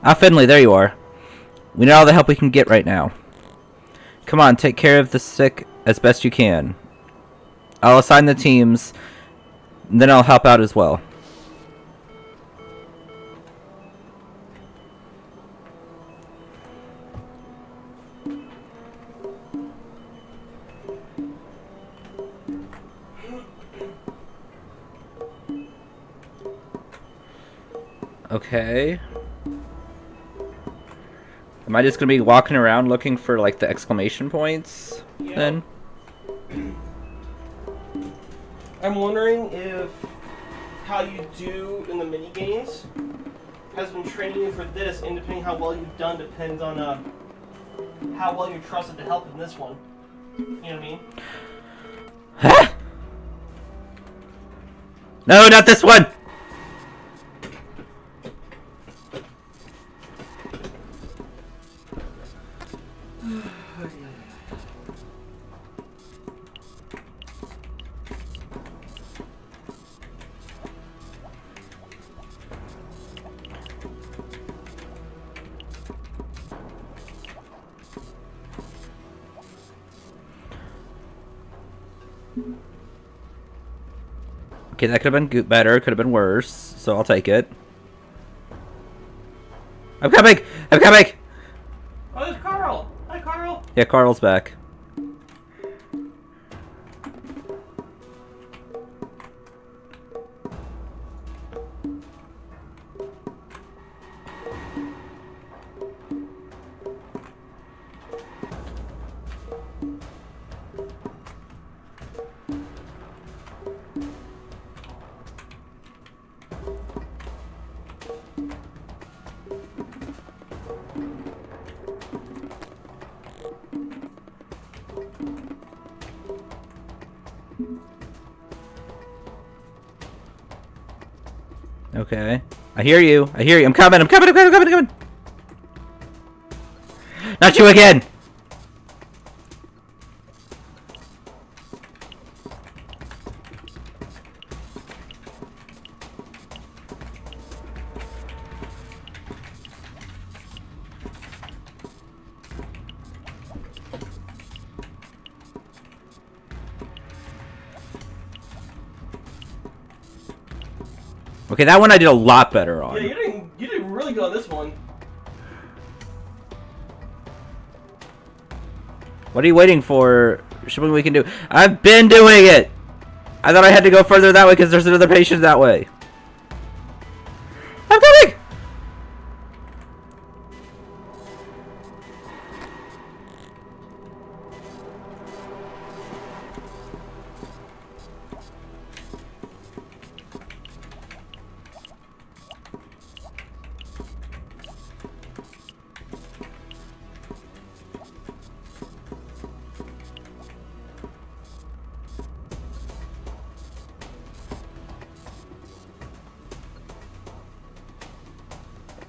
Ah, Finley, there you are. We need all the help we can get right now. Come on, take care of the sick as best you can. I'll assign the teams, and then I'll help out as well. Okay. Am I just gonna be walking around looking for, like, the exclamation points, then? I'm wondering if how you do in the mini games has been training you for this, and depending how well you've done depends on how well you're trusted to help in this one. You know what I mean? Huh? No, not this one! Okay, that could have been better, could have been worse, so I'll take it. I'm coming! I'm coming! Oh, there's Carl! Hi, Carl! Yeah, Carl's back. Okay. I hear you. I hear you. I'm coming. I'm coming. I'm coming. I'm coming. I'm coming. Not you again. Okay, that one I did a lot better on. Yeah, you did really good on this one. What are you waiting for? something we can do. I've been doing it! I thought I had to go further that way because there's another patient that way. I'm coming!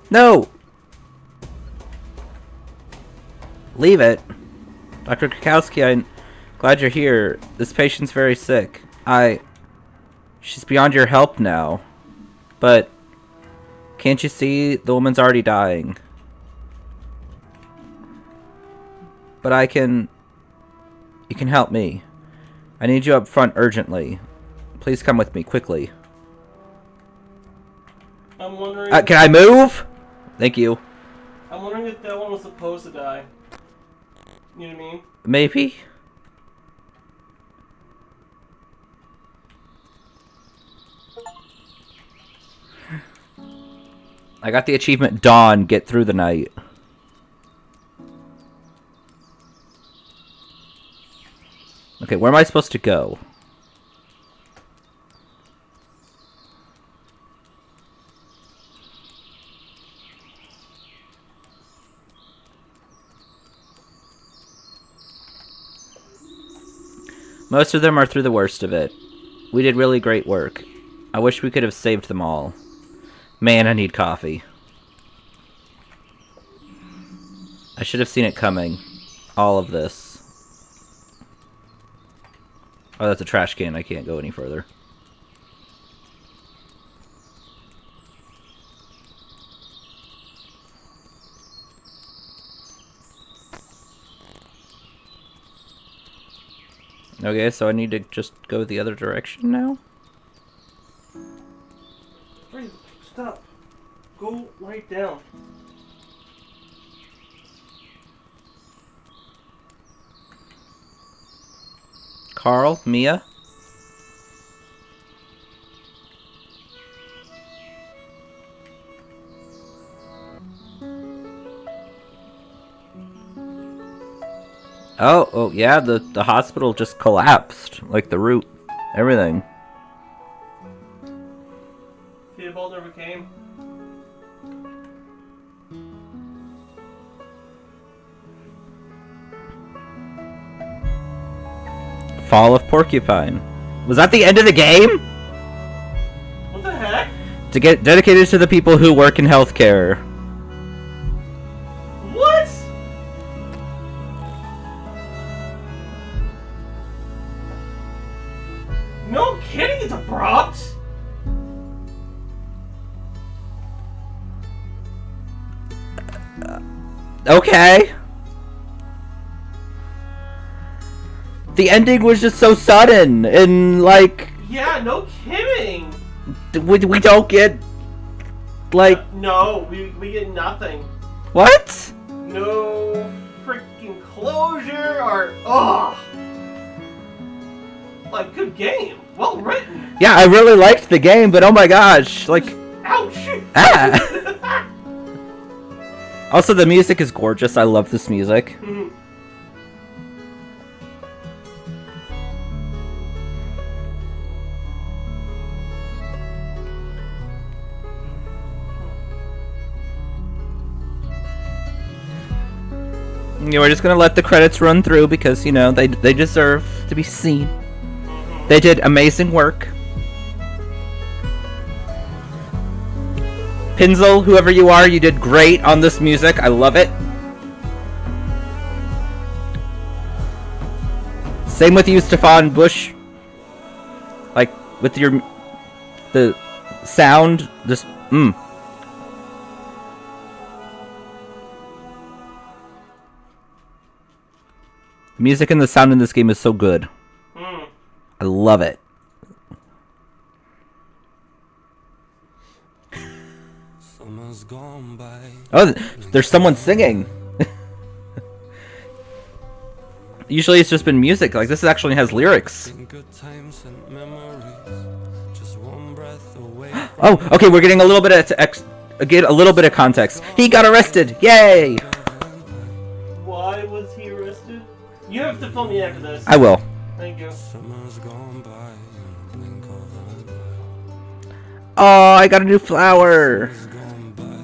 No! Leave it. Dr. Krakowski, I'm glad you're here. This patient's very sick. She's beyond your help now. But can't you see the woman's already dying? But you can help me. I need you up front urgently. Please come with me, quickly. I'm wondering... Can I move? Thank you. I'm wondering if that one was supposed to die. You know what I mean? Maybe? I got the achievement Dawn, get through the night. Okay, where am I supposed to go? Most of them are through the worst of it. We did really great work. I wish we could have saved them all. Man, I need coffee. I should have seen it coming. All of this. Oh, that's a trash can. I can't go any further. Okay, so I need to just go the other direction now? Wait, stop. Go right down. Carl? Mia? Oh, yeah, the hospital just collapsed. Like the roof. Everything. Theobald never came. Fall of Porcupine. Was that the end of the game? What the heck? To get dedicated to the people who work in healthcare. What? No kidding, it's abrupt. Okay. The ending was just so sudden, and like... Yeah, no kidding. We don't get... Like... No, we get nothing. What? No freaking closure or... Ugh. Like, good game. Well written. Yeah, I really liked the game, but oh my gosh, like... Ouch. Ah! Also, the music is gorgeous. I love this music. You know, we're just gonna let the credits run through because, you know, they deserve to be seen. They did amazing work. Pinzel, whoever you are, you did great on this music. I love it. Same with you, Stefan Bush. Like, with the sound, just, The music and the sound in this game is so good. I love it. Oh, there's someone singing. Usually it's just been music. Like, this actually has lyrics. Oh, okay, we're getting a little bit of context. He got arrested! Yay! Why was he arrested? You have to film me after this. I will. Thank you. Oh, I got a new flower!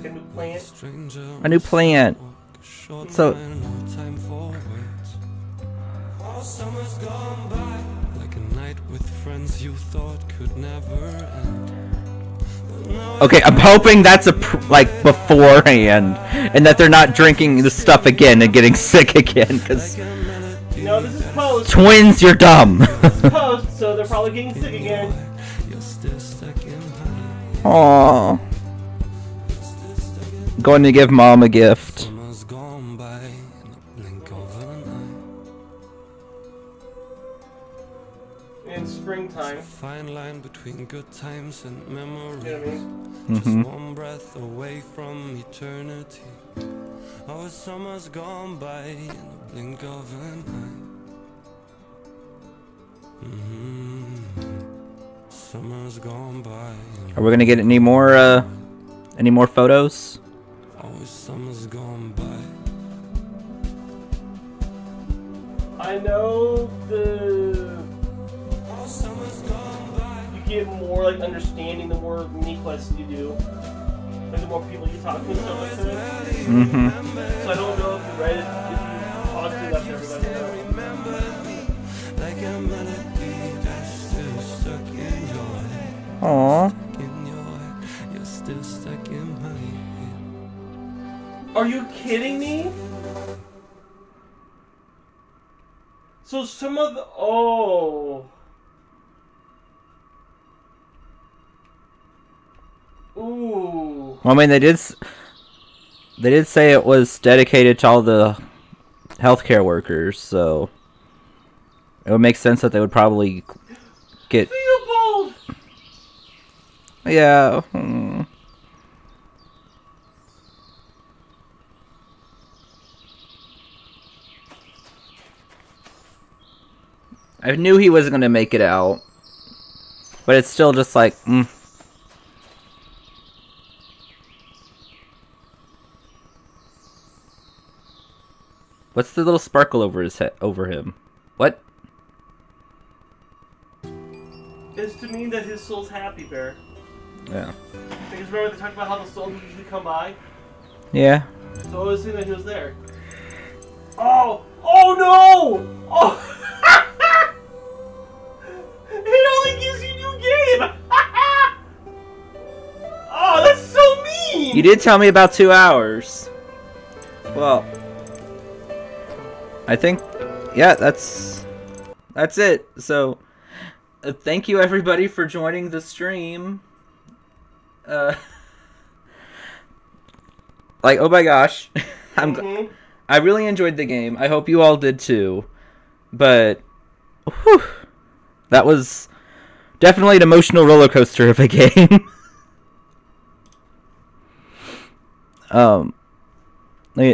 A new plant? A new plant. So... Okay, I'm hoping that's like beforehand, and that they're not drinking the stuff again and getting sick again, because... No, this is post. Twins, you're dumb. This is post, so they're probably getting sick again. Aww. Going to give Mom a gift. In springtime. Fine line between good times and memories. You know what I mean? Just one breath away from eternity. Oh, summer's gone by in a blink of an eye. Summer's gone by. Are we gonna get any more photos? Oh, summer's gone by. I know Oh, summer's gone by. you get more like understanding the more mini quests you do. Like the more people you talk to and stuff like that. So I don't know if you read it, if you talked to enough to everybody know. Like a melody that's still stuck in your head. Aww. In your head, you're still stuck in my head. Are you kidding me? So some of the... Oh. Ooh. Well, I mean, they did say it was dedicated to all the healthcare workers, so it would make sense that they would probably get... Theobald! Yeah. I knew he wasn't gonna make it out, but it's still just like, What's the little sparkle over his head, over him? What? It's to mean that his soul's happy, Bear. Yeah. Because remember they talked about how the souls usually come by? Yeah. So I was thinking that he was there. Oh! Oh no! Oh! It only gives you new game! Oh, that's so mean! You did tell me about 2 hours. Well, I think, yeah, that's it. So, thank you everybody for joining the stream. Like, oh my gosh, I really enjoyed the game. I hope you all did too. But, whew, that was definitely an emotional roller coaster of a game.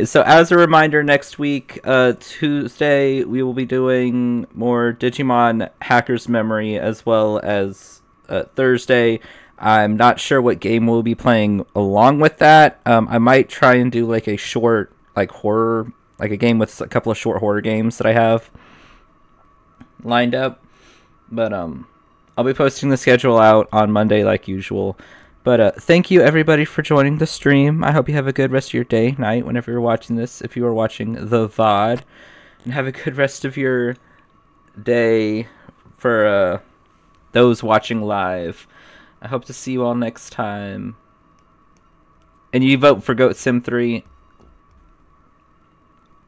So as a reminder, next week, Tuesday, we will be doing more Digimon Hacker's Memory, as well as Thursday. I'm not sure what game we'll be playing along with that. I might try and do like a short, like horror, like a game with a couple of short horror games that I have lined up. But I'll be posting the schedule out on Monday like usual. But thank you everybody for joining the stream. I hope you have a good rest of your day, night, whenever you're watching this, if you are watching the VOD. And have a good rest of your day for those watching live. I hope to see you all next time. And you vote for Goat Sim 3.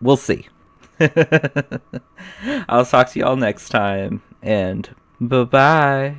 We'll see. I'll talk to you all next time. And bye-bye.